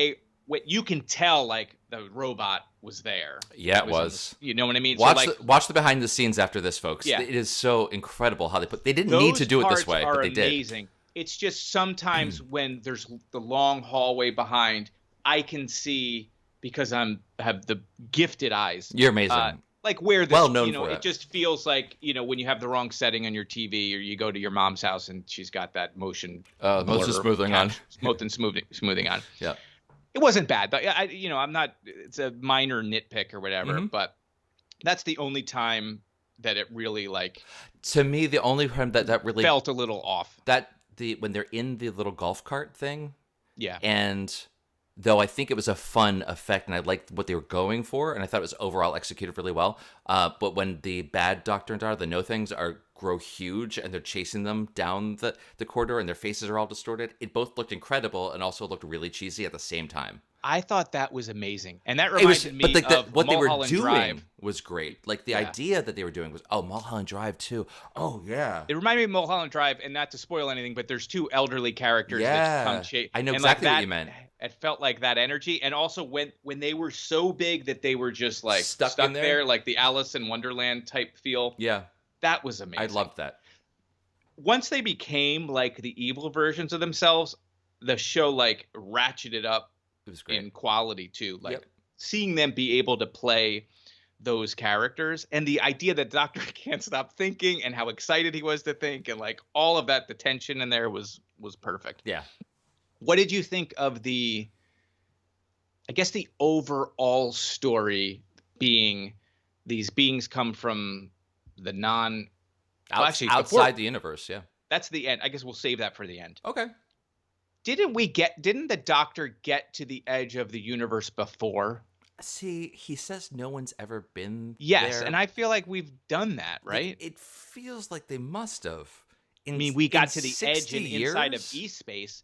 you can tell, like, the robot was there. Yeah, it was. You know what I mean? Watch the behind the scenes after this, folks. Yeah. It is so incredible how they didn't need to do it this way, but they did. Amazing. It's just sometimes when there's the long hallway behind, I can see, because I have the gifted eyes. You're amazing. Like where this, well known for it just feels like, when you have the wrong setting on your TV, or you go to your mom's house and she's got that motion smoothing on. smoothing on. Yeah. It wasn't bad. I'm not, it's a minor nitpick or whatever, but that's the only time that it really to me, the only time that really felt a little off. When they're in the little golf cart thing. Yeah. And though I think it was a fun effect and I liked what they were going for, and I thought it was overall executed really well. But when the bad Doctor and Daughter, the No-Things, grow huge and they're chasing them down the corridor and their faces are all distorted, it both looked incredible and also looked really cheesy at the same time. I thought that was amazing. And that reminded me of what they were Mulholland doing Drive. was great. Like the idea that they were doing was, Mulholland Drive too. Oh, yeah. It reminded me of Mulholland Drive, and not to spoil anything, but there's two elderly characters that come chase. I know exactly what you meant. It felt like that energy. And also when they were so big that they were just like stuck in there, like the Alice in Wonderland type feel. Yeah. That was amazing. I loved that. Once they became like the evil versions of themselves, the show ratcheted up. It was great. In quality too, seeing them be able to play those characters, and the idea that Doctor can't stop thinking, and how excited he was to think, and all of that, the tension in there was perfect. Yeah. What did you think of the overall story being these beings come from the outside the universe? Yeah. That's the end. I guess we'll save that for the end. Okay. Didn't the Doctor get to the edge of the universe before? See, he says no one's ever been there. and I feel like we've done that, right? It feels like they must have. We got to the edge and years? inside of E-space.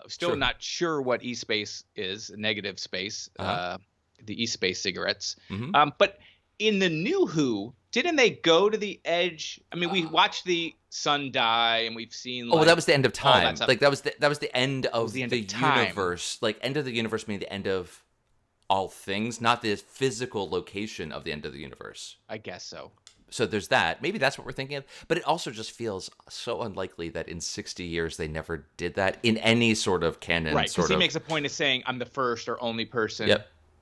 Still not sure what E-space is, negative space, the E-space cigarettes. Mm-hmm. But in the New Who, didn't they go to the edge? We watched the sun die, and we've seen. That was the end of time. That was the end of the universe. End of the universe meaning the end of all things, not the physical location of the end of the universe. I guess so. So there's that. Maybe that's what we're thinking of. But it also just feels so unlikely that in 60 years they never did that in any sort of canon. Right, because he makes a point of saying, I'm the first or only person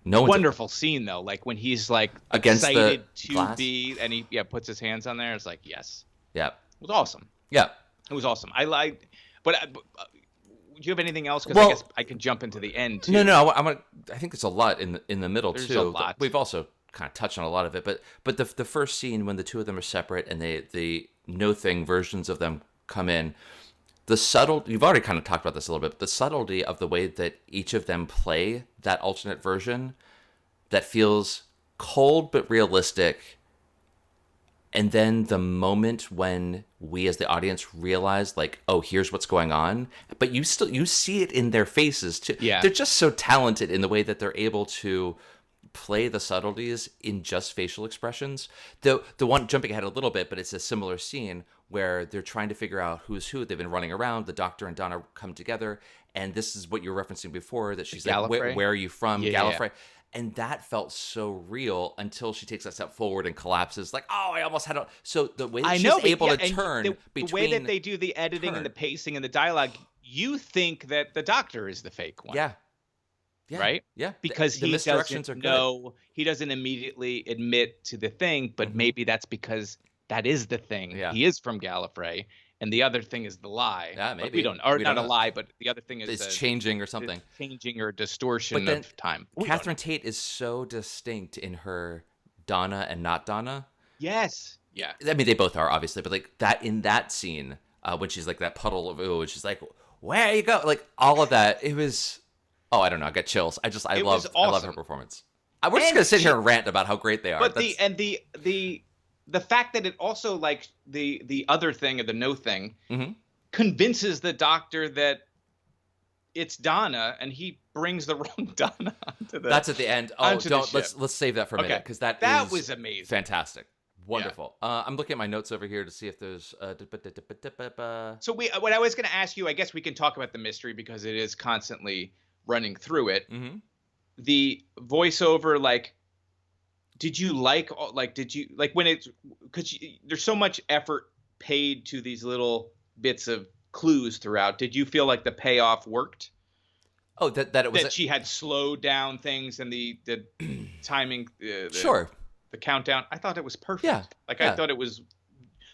No one's Wonderful scene though, like when he's like Against the excited to glass? be, and he puts his hands on there. It's like yes, Yeah. it was awesome. Yeah. It was awesome. I liked, but do you have anything else? Because Well- I guess I can jump into the end too. No. I think there's a lot in the middle There's too. a lot. We've also kind of touched on a lot of it, but the first scene when the two of them are separate and the no thing versions of them come in, you've already kind of talked about this a little bit, but the subtlety of the way that each of them play that alternate version that feels cold but realistic. And then the moment when we as the audience realize, like, oh, here's what's going on, but you see it in their faces too. Yeah. They're just so talented in the way that they're able to play the subtleties in just facial expressions. The one, jumping ahead a little bit, but it's a similar scene where they're trying to figure out who's who. They've been running around. The Doctor and Donna come together, and this is what you were referencing before, that she's like, Gallifrey? where are you from? Yeah, Gallifrey. yeah. And that felt so real until she takes that step forward and collapses. Like, oh, I almost had a... So the way that I she's know, but able yeah, to and turn the between... way that they do the editing and the pacing and the dialogue, you think that the Doctor is the fake one. Yeah. Right? Yeah. Because the he misdirections doesn't are good. know, he doesn't immediately admit to the thing, but maybe that's because that is the thing. Yeah. He is from Gallifrey, and the other thing is the lie. Yeah, But maybe. we don't, or We not don't a know. lie, but the other thing is It's the- changing or the something. changing or distortion But then of time. We don't Catherine Tate is so distinct in her Donna and not Donna. Yes. Yeah. I mean, they both are, obviously, but like that in that scene, when she's like that puddle of ooh, and she's like, where you go? Like all of that, it was... Oh, I don't know. I got chills. I It love was I love awesome. her performance. We're just And gonna sit she- here and rant about how great they are. But That's- the fact that it also, like, the other thing of the no thing Mhm. convinces the Doctor that it's Donna, and he brings the wrong Donna onto the... That's at the end. Oh, onto the don't ship. let's save that for a minute, Okay. because that is was amazing. fantastic, wonderful. I'm looking at my notes over here to see if there's. So what I was going to ask you, I guess we can talk about the mystery because it is constantly running through it. Mm-hmm. The voiceover, like, did you like when it's, because there's so much effort paid to these little bits of clues throughout. Did you feel like the payoff worked? Oh, that it was That she had slowed down things and the timing, sure. the countdown. I thought it was perfect. Yeah, Like yeah. I thought it was.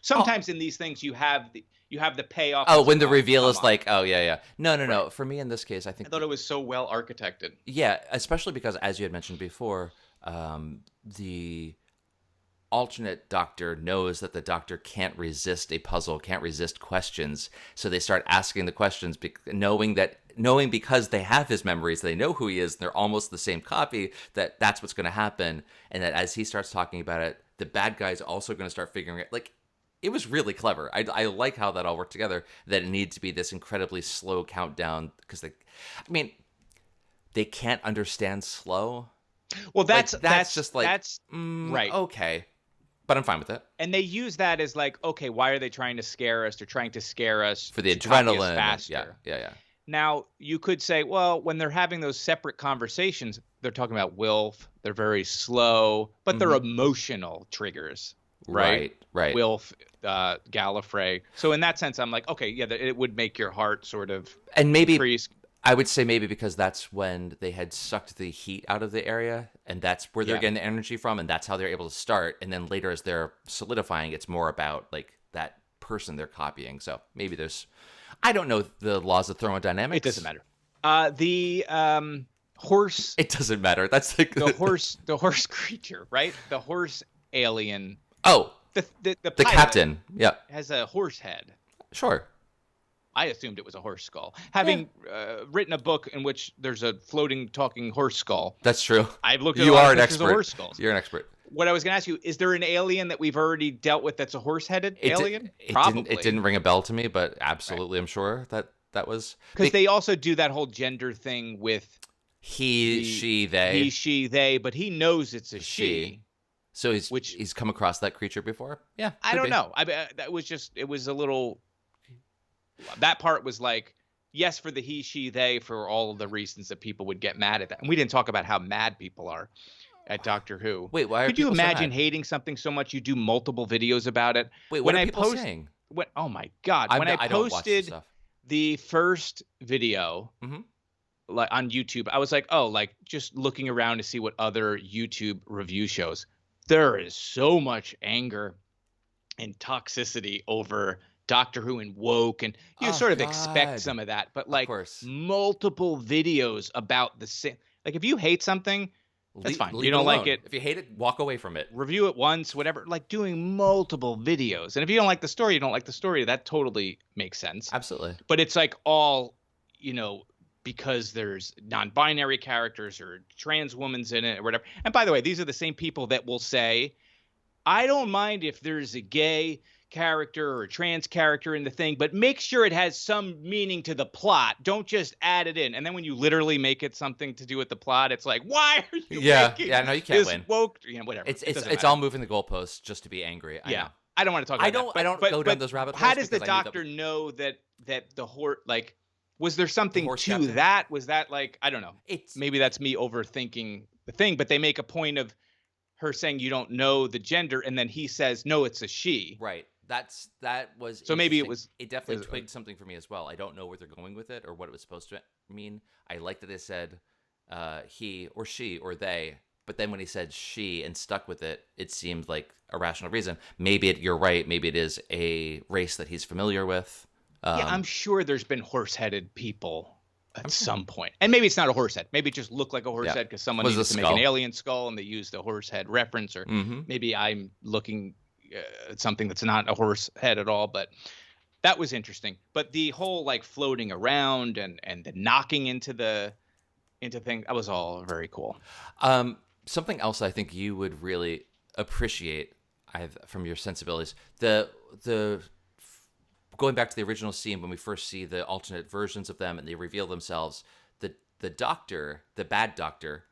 Sometimes in these things you have the payoff. Oh, as when the well. reveal Come is on. like, oh yeah. No. For me in this case, I think I thought it was so well architected. Yeah, especially because, as you had mentioned before, the alternate Doctor knows that the Doctor can't resist a puzzle, can't resist questions. So they start asking the questions, knowing because they have his memories, they know who he is, and they're almost the same copy, that's what's going to happen. And that as he starts talking about it, the bad guy's also going to start figuring it. Like, it was really clever. I like how that all worked together, that it needed to be this incredibly slow countdown, because they can't understand slow. Well, that's just like, that's right. Okay, but I'm fine with it. And they use that as like, okay, why are they trying to scare us? They're trying to scare us For the to copy us adrenaline. faster. Yeah. Now, you could say, well, when they're having those separate conversations, they're talking about Wilf. They're very slow, but they're emotional triggers, right? Right. Wilf, Gallifrey. So in that sense, I'm like, okay, yeah, it would make your heart sort of And maybe increase. I would say maybe because that's when they had sucked the heat out of the area, and that's where they're getting the energy from, and that's how they're able to start. And then later, as they're solidifying, it's more about like that person they're copying. So maybe I don't know the laws of thermodynamics. It doesn't matter. The horse. It doesn't matter. That's like The horse creature, right? The horse alien. Oh, The the pilot captain. Yeah, has a horse head. sure. I assumed it was a horse skull. Having written a book in which there's a floating, talking horse skull, That's true. I've looked at You a lot are of an pictures of expert. horse skulls. You're an expert. What I was going to ask you, is there an alien that we've already dealt with that's a horse-headed alien? Probably. It didn't ring a bell to me, but absolutely, I'm sure that was Because they also do that whole gender thing with he, she, they. he, she, they, but he knows it's a she. So he's come across that creature before. Yeah, I could don't be. know. It was a little. That part was like, yes, for the he, she, they, for all of the reasons that people would get mad at that. And we didn't talk about how mad people are at Doctor Who. Wait, why are Could you people so imagine mad? hating something so much you do multiple videos about it? Wait, what when are I people post, saying? oh my God. When I don't watch this posted stuff. the first video, Mhm. like on YouTube, I was like, oh, like just looking around to see what other YouTube review shows. There is so much anger and toxicity over Doctor Who and woke, and you sort of expect some of that, but like multiple videos about the same. Like if you hate something, that's fine. You don't like it. If you hate it, walk away from it. Review it once, whatever. Like doing multiple videos, and if you don't like the story, you don't like the story. That totally makes sense. Absolutely. But it's like all, because there's non-binary characters or trans women's in it or whatever. And by the way, these are the same people that will say, I don't mind if there's a gay character or a trans character in the thing, but make sure it has some meaning to the plot. Don't just add it in. And then when you literally make it something to do with the plot, it's like, why are you making no, you can't this win. woke, whatever. It's all moving the goalposts just to be angry. I know. I don't want to talk about that. I don't go down those rabbit holes. How does the Doctor know that the horse, like, was there something to that? Was that like, I don't know. Maybe that's me overthinking the thing, but they make a point of her saying you don't know the gender, and then he says, no, it's a she. Right. That was so maybe it was. It definitely twigged something for me as well. I don't know where they're going with it or what it was supposed to mean. I like that they said he or she or they, but then when he said she and stuck with it, it seemed like a rational reason. Maybe you're right. Maybe it is a race that he's familiar with. I'm sure there's been horse-headed people at some point. And maybe it's not a horse head. Maybe it just looked like a horse head because someone needed to make an alien skull and they used a horse head reference. Or maybe I'm looking at something that's not a horse head at all. But that was interesting. But the whole like floating around and the knocking into things, that was all very cool. Something else I think you would really appreciate from your sensibilities, the going back to the original scene when we first see the alternate versions of them and they reveal themselves, the doctor, the bad doctor,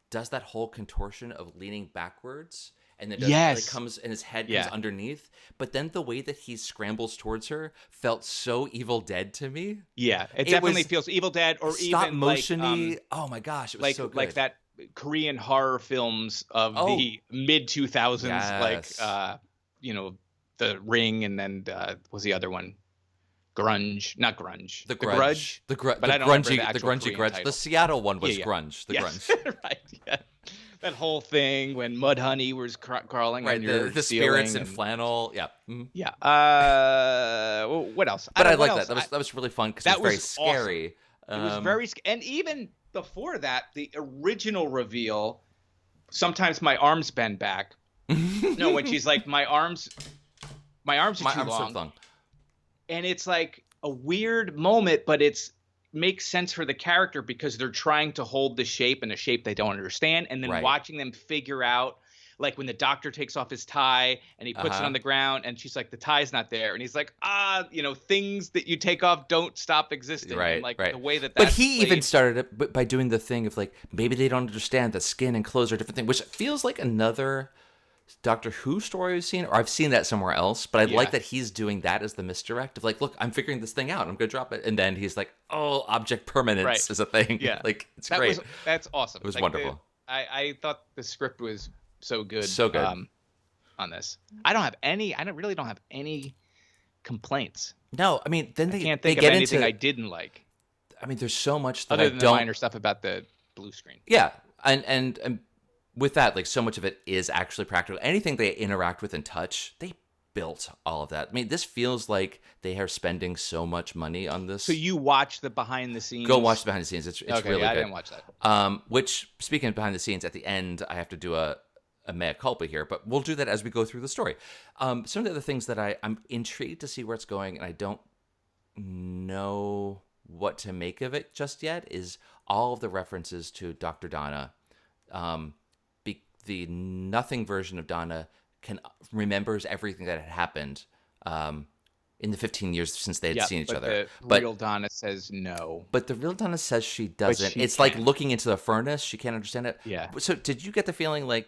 does that whole contortion of leaning backwards, and then it comes and his head comes underneath. But then the way that he scrambles towards her felt so Evil Dead to me. Yeah, it definitely feels Evil Dead, or stop even motion-y. Like, oh my gosh, it was so good. Like that Korean horror films of the mid 2000s, like The Ring, and then was the other one Grunge? Not Grunge. The Grudge. But I don't remember the grungy Grudge. Title. The Seattle one was Grunge. The Grunge. Right. Yeah. That whole thing when Mudhoney was crawling on your the spirits and flannel. Yeah. Mm-hmm. Yeah. What else? But I like that. That was really fun because it was very scary. Awesome. It was very and even before that, the original reveal. Sometimes my arms bend back. No, when she's like, my arms are too long. And it's like a weird moment, but makes sense for the character because they're trying to hold the shape in a shape they don't understand. And then watching them figure out, like when the doctor takes off his tie and he puts it on the ground and she's like, the tie's not there. And he's like, things that you take off don't stop existing. Right. And like the way that But he even started it by doing the thing of like, maybe they don't understand that skin and clothes are different things, which feels like another Doctor Who story we've seen, or I've seen that somewhere else, but I like that he's doing that as the misdirect of like, look, I'm figuring this thing out, I'm gonna drop it, and then he's like, oh, object permanence is a thing. Yeah, like it's great. That's awesome. It was wonderful. I thought the script was so good. On this, I really don't have any complaints. No, I mean, then I can't think of anything I didn't like. I mean, there's so much that other than the minor stuff about the blue screen. Yeah, and with that, like so much of it is actually practical. Anything they interact with and touch, they built all of that. I mean, this feels like they are spending so much money on this. So you watch the behind the scenes? Go watch the behind the scenes. It's really good. I didn't watch that. Which, speaking of behind the scenes, at the end, I have to do a mea culpa here, but we'll do that as we go through the story. Some of the other things that I'm intrigued to see where it's going, and I don't know what to make of it just yet, is all of the references to Dr. Donna. The nothing version of Donna remembers everything that had happened in the 15 years since they had seen each other. But real Donna says no. But the real Donna says she doesn't. It's like looking into the furnace. She can't understand it. Yeah. So did you get the feeling like,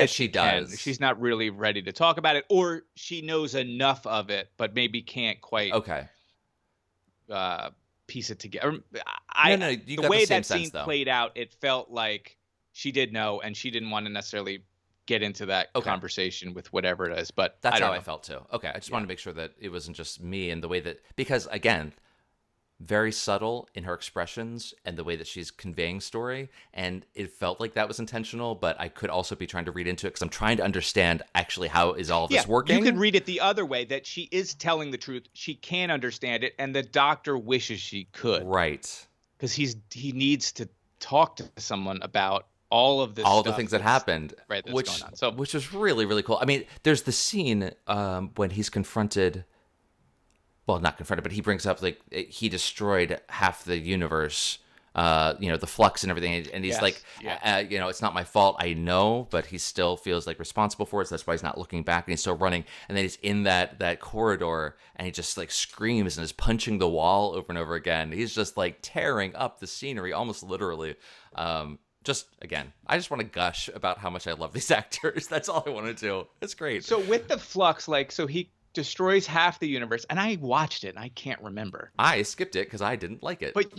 she does? She's not really ready to talk about it, or she knows enough of it, but maybe can't quite piece it together. The way that scene played out, it felt like she did know, and she didn't want to necessarily get into that conversation with whatever it is. But that's how I felt too. Okay, I just wanted to make sure that it wasn't just me and the way that, because again, very subtle in her expressions and the way that she's conveying story, and it felt like that was intentional, but I could also be trying to read into it because I'm trying to understand actually how is all of this working. You could read it the other way, that she is telling the truth, she can understand it, and the doctor wishes she could. Right. Because he needs to talk to someone about all of this all stuff the things that happened, right, that's which going on. So, which was really, really cool. I mean, there's the scene when he's confronted. Well, not confronted, but he brings up like he destroyed half the universe, the flux and everything, and he's it's not my fault, I know, but he still feels like responsible for it. So that's why he's not looking back, and he's still running. And then he's in that corridor, and he just like screams and is punching the wall over and over again. He's just like tearing up the scenery, almost literally. Just again, I just want to gush about how much I love these actors. That's all I want to do. It's great. So with the flux, so he destroys half the universe, and I watched it and I can't remember. I skipped it because I didn't like it. But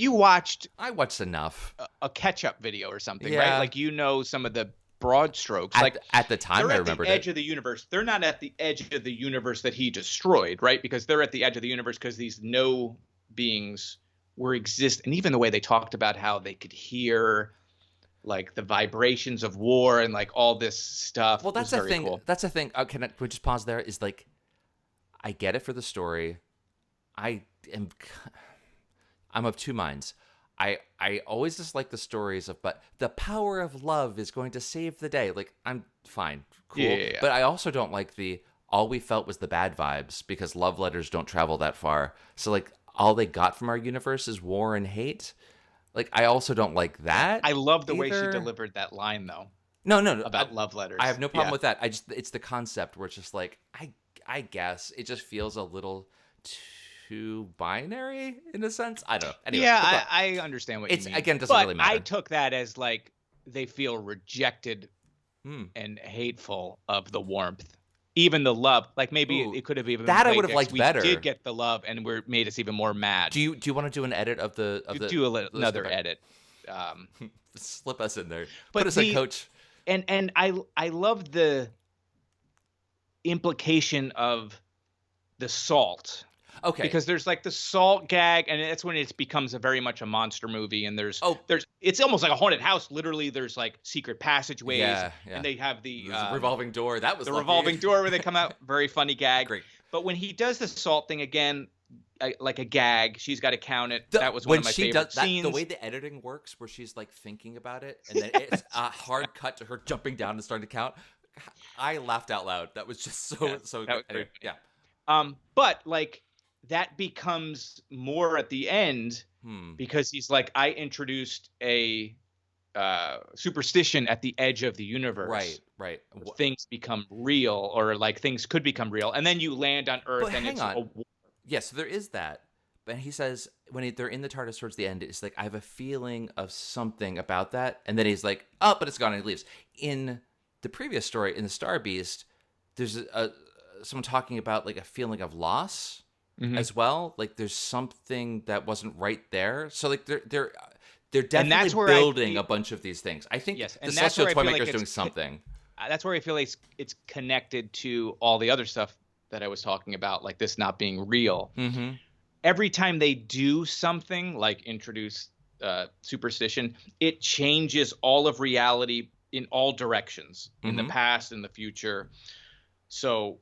I watched enough. A catch-up video or something, yeah. right? Like some of the broad strokes. At the time, I remembered it. They're at the edge of the universe. They're not at the edge of the universe that he destroyed, right? Because they're at the edge of the universe because these no beings exist, and even the way they talked about how they could hear like the vibrations of war and like all this stuff. Well, that's the thing. Cool. That's the thing. Can we just pause there? Is like, I get it for the story. I'm of two minds. I always dislike the stories of, but the power of love is going to save the day. Like, I'm fine, cool. Yeah. But I also don't like all we felt was the bad vibes, because love letters don't travel that far. So like, all they got from our universe is war and hate. Like, I also don't like that. I love the way she delivered that line, though. No. About love letters. I have no problem with that. It's the concept where it's just like, I guess it just feels a little too binary in a sense. I don't know. Anyway, yeah, I understand what you mean. Again, doesn't really matter. I took that as like they feel rejected and hateful of the warmth. Even the love, like maybe it could have even that been I would have liked better. We did get the love, and made us even more mad. Do you want to do an edit of the? Another edit. Slip us in there. Put us in, coach. And I love the implication of the salt. Okay. Because there's like the salt gag, and that's when it becomes very much a monster movie. And there's it's almost like a haunted house. Literally, there's like secret passageways, and they have the revolving door. That was the revolving door where they come out. Very funny gag. Great. But when he does the salt thing again, like a gag, she's got to count it. That was one of my favorite scenes. The way the editing works, where she's like thinking about it, and then it's a hard cut to her jumping down and starting to count. I laughed out loud. That was just so good. Anyway, yeah. But like, that becomes more at the end because he's like, I introduced a superstition at the edge of the universe. Right. Things become real, or like things could become real, and then you land on Earth, but and hang it's on. a war. Yes, there is that. But he says when they're in the TARDIS towards the end, it's like, I have a feeling of something about that, and then he's like, oh, but it's gone, and he leaves. In the previous story, in the Star Beast, there's someone talking about like a feeling of loss. As well, like there's something that wasn't right there. So like they're definitely building a bunch of these things. I think the Celestial Toymaker is doing something. That's where I feel like it's connected to all the other stuff that I was talking about, like this not being real. Every time they do something like introduce superstition, it changes all of reality in all directions, in the past, in the future. So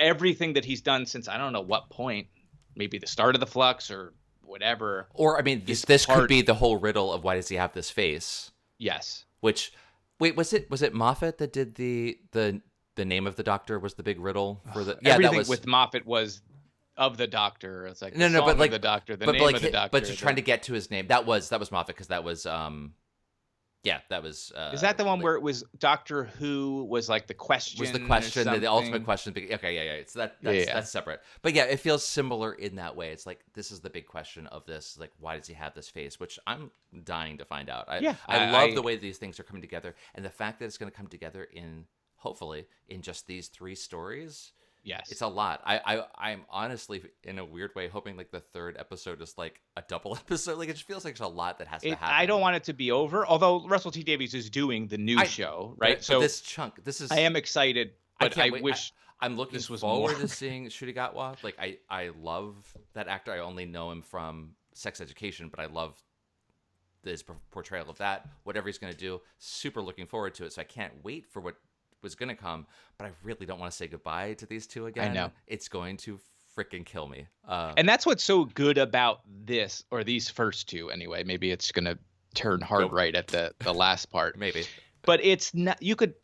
everything that he's done since I don't know what point, maybe the start of the Flux or whatever. Or I mean, this could be the whole riddle of why does he have this face? Yes. Which, wait, was it Moffat that did the name of the Doctor was the big riddle for the everything with Moffat was of the Doctor. It's like but like the Doctor, the name of the Doctor. But you're trying to get to his name. That was Moffat, because that was that was. Is that the one where it was Doctor Who was like the question? Was the question the ultimate question? Okay, yeah. So that's separate. But yeah, it feels similar in that way. It's like, this is the big question of this. Like, why does he have this face? Which I'm dying to find out. I love the way these things are coming together, and the fact that it's going to come together hopefully in just these 3 stories. Yes, it's a lot. I'm honestly, in a weird way, hoping like the 3rd episode is like a double episode. Like, it just feels like there's a lot that has to happen. I don't want it to be over. Although Russell T Davies is doing the new show, right? So this chunk, I am excited, but I wish I'm looking forward to seeing Shudigatwa. Like, I love that actor. I only know him from sex education, but I love his portrayal of that. Whatever he's going to do, super looking forward to it. So I can't wait for what was going to come, but I really don't want to say goodbye to these two again. I know. It's going to freaking kill me. And that's what's so good about this, or these first two anyway. Maybe it's going to turn hard right at the last part. Maybe. But it's not, you could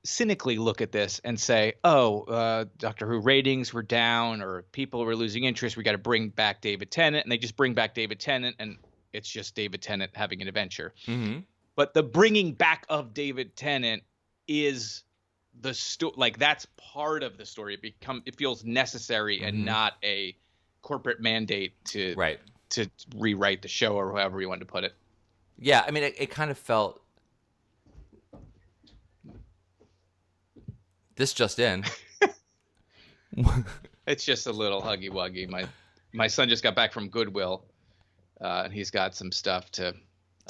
cynically look at this and say, Doctor Who ratings were down, or people were losing interest. We got to bring back David Tennant, and they just bring back David Tennant, and it's just David Tennant having an adventure. Mm-hmm. But the bringing back of David Tennant is the story. Like, that's part of the story. It feels necessary and not a corporate mandate to rewrite the show, or however you want to put it. Yeah, I mean, it kind of felt. This just in. It's just a little huggy wuggy. My son just got back from Goodwill, and he's got some stuff to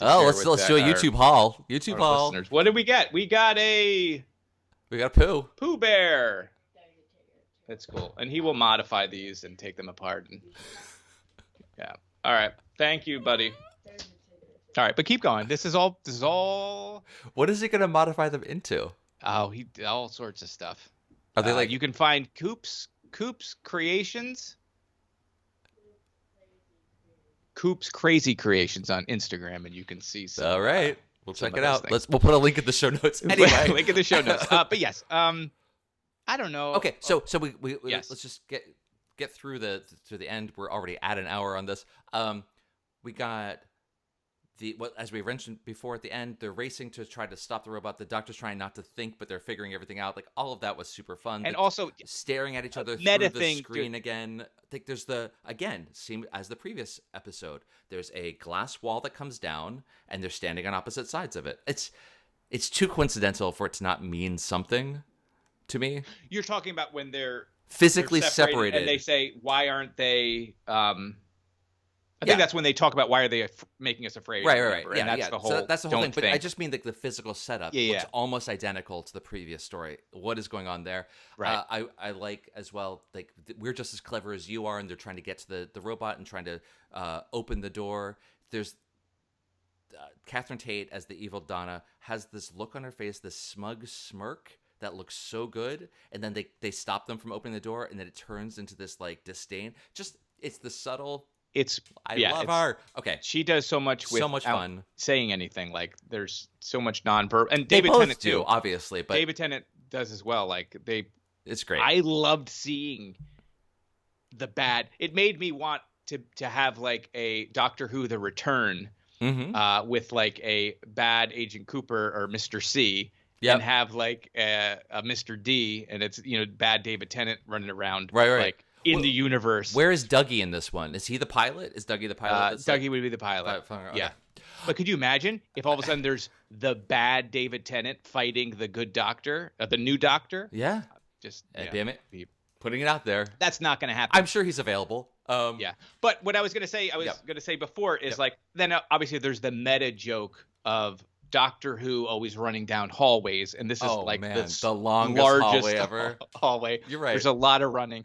let's do a YouTube haul. YouTube haul. Listeners. What did we get? We got a Pooh Bear. That's cool, and he will modify these and take them apart. And yeah. All right. Thank you, buddy. All right, but keep going. This is all. What is he going to modify them into? Oh, all sorts of stuff. Are they like, you can find Coop's Creations? Coop's Crazy Creations on Instagram, and you can see some. All right. We'll check it out. We'll put a link in the show notes. Anyway, link in the show notes. But yes, I don't know. Okay, so we yes. Let's just get through the end. We're already at an hour on this. We got as we mentioned before at the end, they're racing to try to stop the robot. The Doctor's trying not to think, but they're figuring everything out. Like, all of that was super fun. And also staring at each other meta through the screen again. I think there's same as the previous episode. There's a glass wall that comes down, and they're standing on opposite sides of it. It's too coincidental for it to not mean something to me. You're talking about when they're physically separated, and they say, "Why aren't they?" I think that's when they talk about why are they making us afraid. Right. Yeah, and that's the whole. So that's the whole thing. Think. But I just mean the physical setup looks almost identical to the previous story. What is going on there? Right. I like as well. Like, we're just as clever as you are, and they're trying to get to the robot and trying to open the door. There's Catherine Tate as the evil Donna has this look on her face, this smug smirk that looks so good, and then they stop them from opening the door, and then it turns into this like disdain. Just it's the subtle. I love her. Okay, she does so much with so much fun saying anything. Like, there's so much non-verbal, and they David both Tennant do, too, obviously. But David Tennant does as well. Like, it's great. I loved seeing the bad. It made me want to have like a Doctor Who: The Return, with like a bad Agent Cooper or Mr. C. Yep. And have like a Mr. D, and it's bad David Tennant running around like in the universe. Where is Dougie in this one? Is he the pilot? Is Dougie the pilot? Dougie would be the pilot. Okay. Yeah. But could you imagine if all of a sudden there's the bad David Tennant fighting the good Doctor, the new Doctor? Yeah. Just damn it, putting it out there. That's not going to happen. I'm sure he's available. Yeah. But what I was going to say, going to say before is like then obviously there's the meta joke of Doctor Who always running down hallways, and this is the longest largest hallway. You're right. There's a lot of running.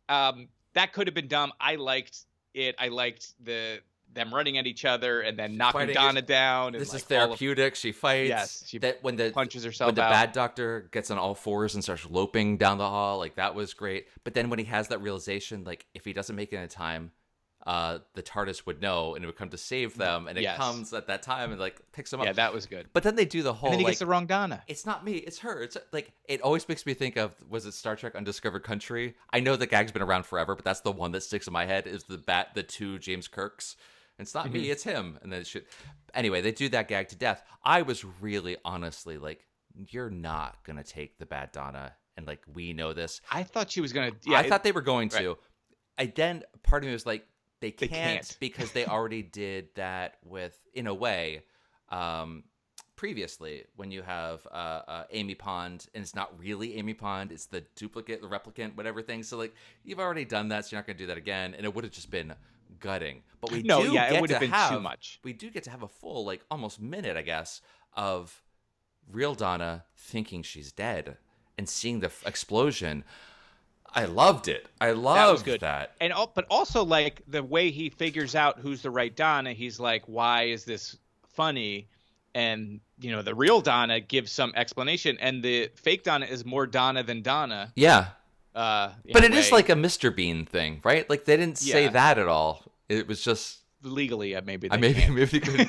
That could have been dumb. I liked it. I liked them running at each other and then knocking Donna down. This is therapeutic. She fights. Yes, she punches herself when the out. bad Doctor gets on all fours and starts loping down the hall, like that was great. But then when he has that realization, like if he doesn't make it in time, the TARDIS would know and it would come to save them, and it comes at that time and like picks them up. Yeah, that was good. But then they do the whole. And then he gets the wrong Donna. It's not me, it's her. It's like it always makes me think of, was it Star Trek Undiscovered Country? I know the gag's been around forever, but that's the one that sticks in my head is the two James Kirks. It's not me, it's him. And then anyway, they do that gag to death. I was really honestly like, you're not gonna take the bad Donna, and like we know this. I thought she was gonna. Yeah, I thought they were going to. Then part of me was like, they can't because they already did that with, in a way, previously when you have Amy Pond, and it's not really Amy Pond, it's the duplicate, the replicant, whatever thing. So like you've already done that, so you're not going to do that again, and it would have just been gutting. But it would have been too much. We do get to have a full like almost minute, I guess, of real Donna thinking she's dead and seeing the explosion. I loved it. I loved that. And but also like the way he figures out who's the right Donna. He's like, why is this funny? And the real Donna gives some explanation, and the fake Donna is more Donna than Donna. Yeah. But it is like a Mr. Bean thing, right? Like they didn't say that at all. It was just legally maybe. Maybe you could.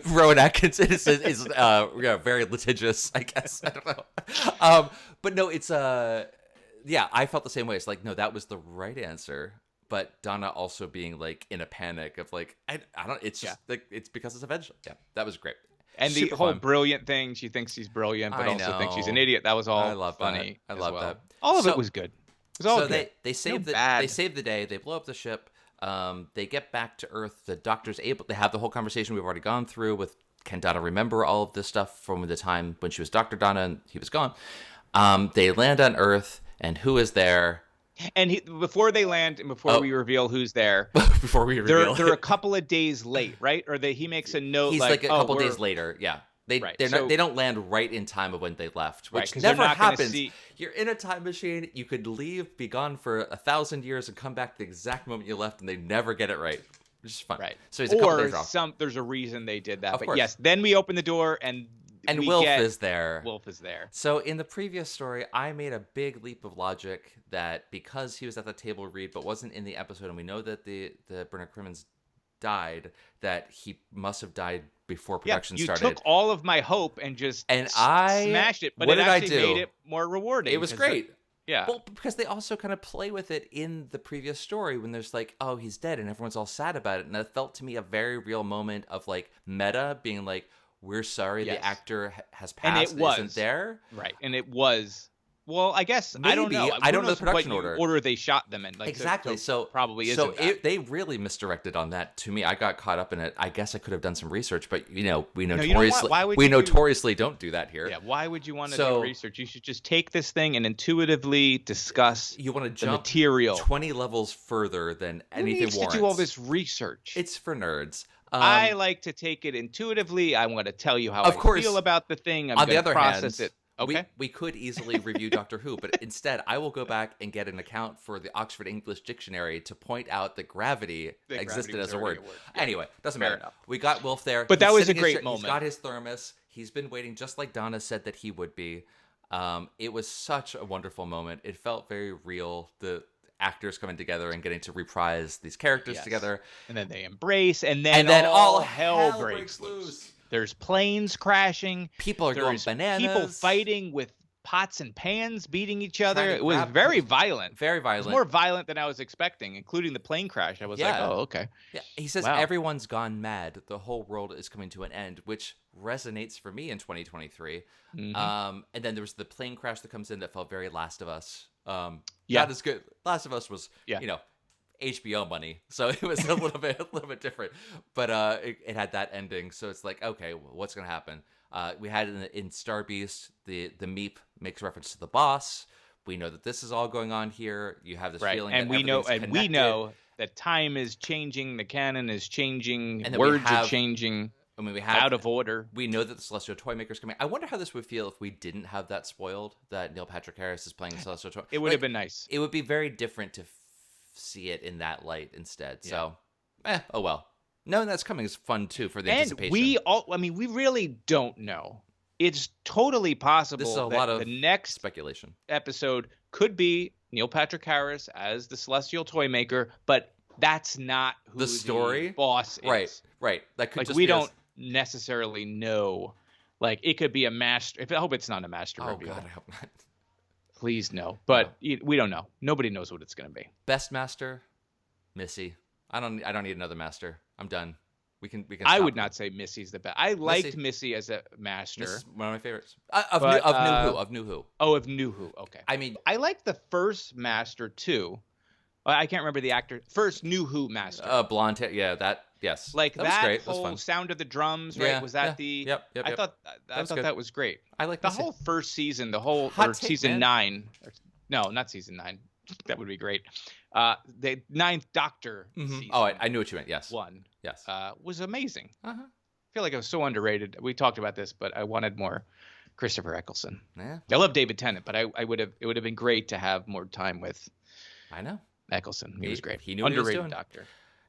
Rowan Atkinson is very litigious, I guess. I don't know. But no, it's yeah, I felt the same way. It's like, no, that was the right answer. But Donna also being like in a panic of like, I don't. It's just like it's because it's eventually. Yeah, that was great. And the whole brilliant thing, she thinks she's brilliant, but also thinks she's an idiot. That was all funny. I love that. All of it was good. It was all so good. They save the day. They blow up the ship. They get back to Earth. The Doctor's able. They have the whole conversation we've already gone through with. Can Donna remember all of this stuff from the time when she was Dr. Donna and he was gone? They land on Earth, and who is there? And before they land, and before we reveal who's there, they're a couple of days late, right? Or he makes a note. He's like a couple days later. Yeah, they don't land right in time of when they left, which never happens. You're in a time machine. You could leave, be gone for 1,000 years, and come back the exact moment you left, and they never get it right. Which is fun. Right. So he's a couple days off. There's a reason they did that. Of course. Yes. Then we open the door and Wilf is there. Wilf is there. So in the previous story, I made a big leap of logic that because he was at the table read but wasn't in the episode, and we know that the Bernard Crimmins died, that he must have died before production started. You took all of my hope and I smashed it, but what it did actually I do? made it more rewarding. It was great. Yeah. Well, because they also kind of play with it in the previous story when there's like, oh, he's dead, and everyone's all sad about it. And that felt to me a very real moment of like meta being like, we're sorry the actor has passed, and isn't there. Right. And it was. Well, I guess maybe. I don't know. I don't know the production order they shot them in. Like, exactly. So probably isn't. So they really misdirected on that. To me, I got caught up in it. I guess I could have done some research, but we notoriously don't do that here. Yeah. Why would you want to do research? You should just take this thing and intuitively discuss. You want to jump material 20 levels further than anything warrants. Who needs to do all this research? It's for nerds. I like to take it intuitively. I want to tell you how I feel about the thing. I'm going to process it. Okay. We could easily review Doctor Who, but instead I will go back and get an account for the Oxford English Dictionary to point out that gravity existed as a word. Yeah. Anyway, doesn't matter. Enough. We got Wilf there. But that was a great moment. He's got his thermos. He's been waiting just like Donna said that he would be. It was such a wonderful moment. It felt very real. The actors coming together and getting to reprise these characters together. And then they embrace, and then all hell breaks loose. There's planes crashing. People are going bananas. People fighting with pots and pans, beating each other. It was very violent. Very violent. It was more violent than I was expecting, including the plane crash. I was like, oh, okay. Yeah. He says everyone's gone mad. The whole world is coming to an end, which resonates for me in 2023. Mm-hmm. And then there was the plane crash that comes in that felt very Last of Us. Not as good. Last of Us was, HBO money, so it was a little bit different, but it had that ending, so it's like, okay, what's gonna happen? We had in Star Beast, the Meep makes reference to the boss. We know that this is all going on here. You have this feeling, and we know that time is changing, the canon is changing, and words are changing. I mean, we have out of order. We know that the Celestial Toymaker's coming. I wonder how this would feel if we didn't have that spoiled. That Neil Patrick Harris is playing Celestial Toymaker. It would have been nice. It would be very different to see it in that light instead. So, oh well. Knowing that's coming is fun too for the anticipation. We really don't know. It's totally possible this is a that lot of the next speculation episode could be Neil Patrick Harris as the Celestial Toymaker, but that's not who the story boss is. Right. That could just we don't necessarily know. Like, it could be a master. I hope it's not a master reveal. Oh God, I hope not. Please no. But we don't know. Nobody knows what it's going to be. Best master, Missy. I don't need another master. I'm done. We can. I would not say Missy's the best. I liked Missy as a master. Missy's one of my favorites. Of New Who. Oh, of New Who. Okay. I mean, I liked the first master too. I can't remember the actor. First New Who master. Blonde hair. Yeah, that. Yes. Like that was great. Whole that was fun. Sound of the drums, right? Was that the? Yep. I thought that was great. I like the whole first season. Season 9. No, not season 9. That would be great. The 9th Doctor season. Oh, I knew what you meant. Yes. One. Yes. Was amazing. Uh-huh. I feel like it was so underrated. We talked about this, but I wanted more Christopher Eccleston. Yeah. I love David Tennant, but it would have been great to have more time with I know. Eccleston. He was great. He knew what he was Underrated doing. Doctor.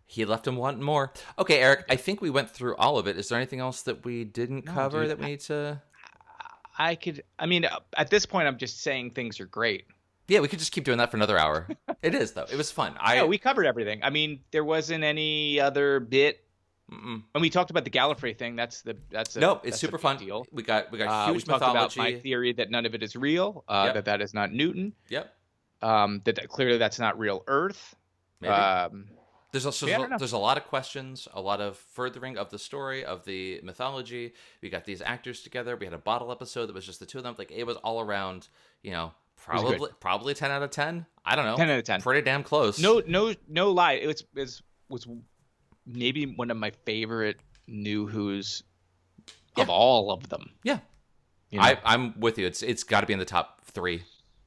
He left him wanting more. Okay, Eric, I think we went through all of it. Is there anything else that we didn't cover dude, that we need to... At this point, I'm just saying things are great. Yeah, we could just keep doing that for another hour. It is, though. It was fun. We covered everything. I mean, there wasn't any other bit. And we talked about the Gallifrey thing. Nope, it's super fun. Deal. We got huge we talked mythology. about my theory that none of it is real. That is not Newton. Yep. That clearly that's not real Earth. Maybe. There's a lot of questions, a lot of furthering of the story, of the mythology. We got these actors together. We had a bottle episode that was just the two of them. Like, it was all around, probably 10 out of 10. I don't know. 10 out of 10. Pretty damn close. No lie. It was maybe one of my favorite New Who's of all of them. Yeah. I'm with you. It's got to be in the top 3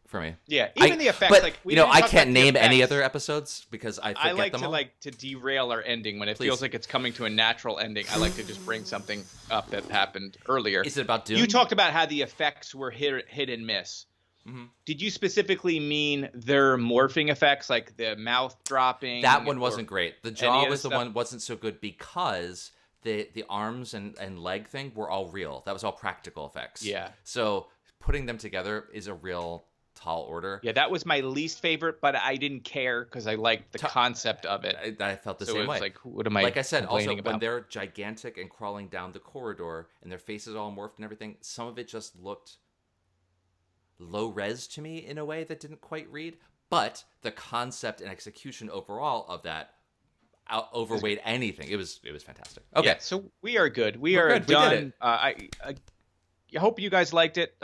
for me. Yeah, even the effects. But, like I can't name any other episodes because I forget them all. to derail our ending when it feels like it's coming to a natural ending. I like to just bring something up that happened earlier. Is it about Dune? You talked about how the effects were hit and miss. Mm-hmm. Did you specifically mean their morphing effects, like the mouth dropping? That one wasn't great. The jaw was the stuff? one wasn't so good because the arms and leg thing were all real. That was all practical effects. Yeah. So putting them together is a real tall order. Yeah, that was my least favorite, but I didn't care because I liked the concept of it. I felt the same way. Like, what am I? Like I said, also about? when they're gigantic and crawling down the corridor and their faces all morphed and everything, some of it just looked low res to me in a way that didn't quite read. But the concept and execution overall of that overweighed anything. It was fantastic. Okay, yeah, so we are good. We're are good. done. We did it. I hope you guys liked it.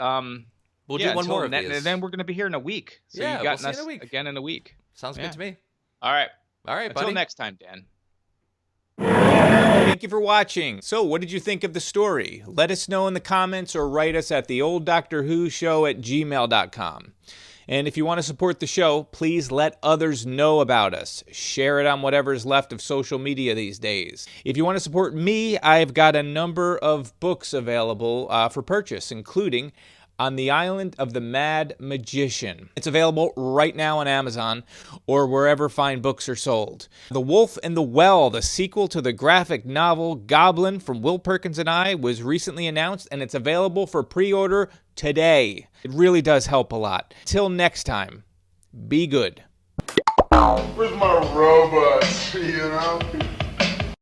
We'll do one more of these. And then we're going to be here in a week. So yeah, you got we'll see us you in a week. again in a week. Sounds good to me. All right. All right, Until buddy. next time, Dan. Thank you for watching. So, what did you think of the story? Let us know in the comments or write us at theOldDoctorWhoShow@gmail.com. And if you want to support the show, please let others know about us. Share it on whatever's left of social media these days. If you want to support me, I've got a number of books available for purchase, including On the Island of the Mad Magician. It's available right now on Amazon or wherever fine books are sold. The Wolf and the Well, the sequel to the graphic novel Goblin from Will Perkins and I, was recently announced, and it's available for pre-order today. It really does help a lot. Till next time, be good. Where's my robot, you know?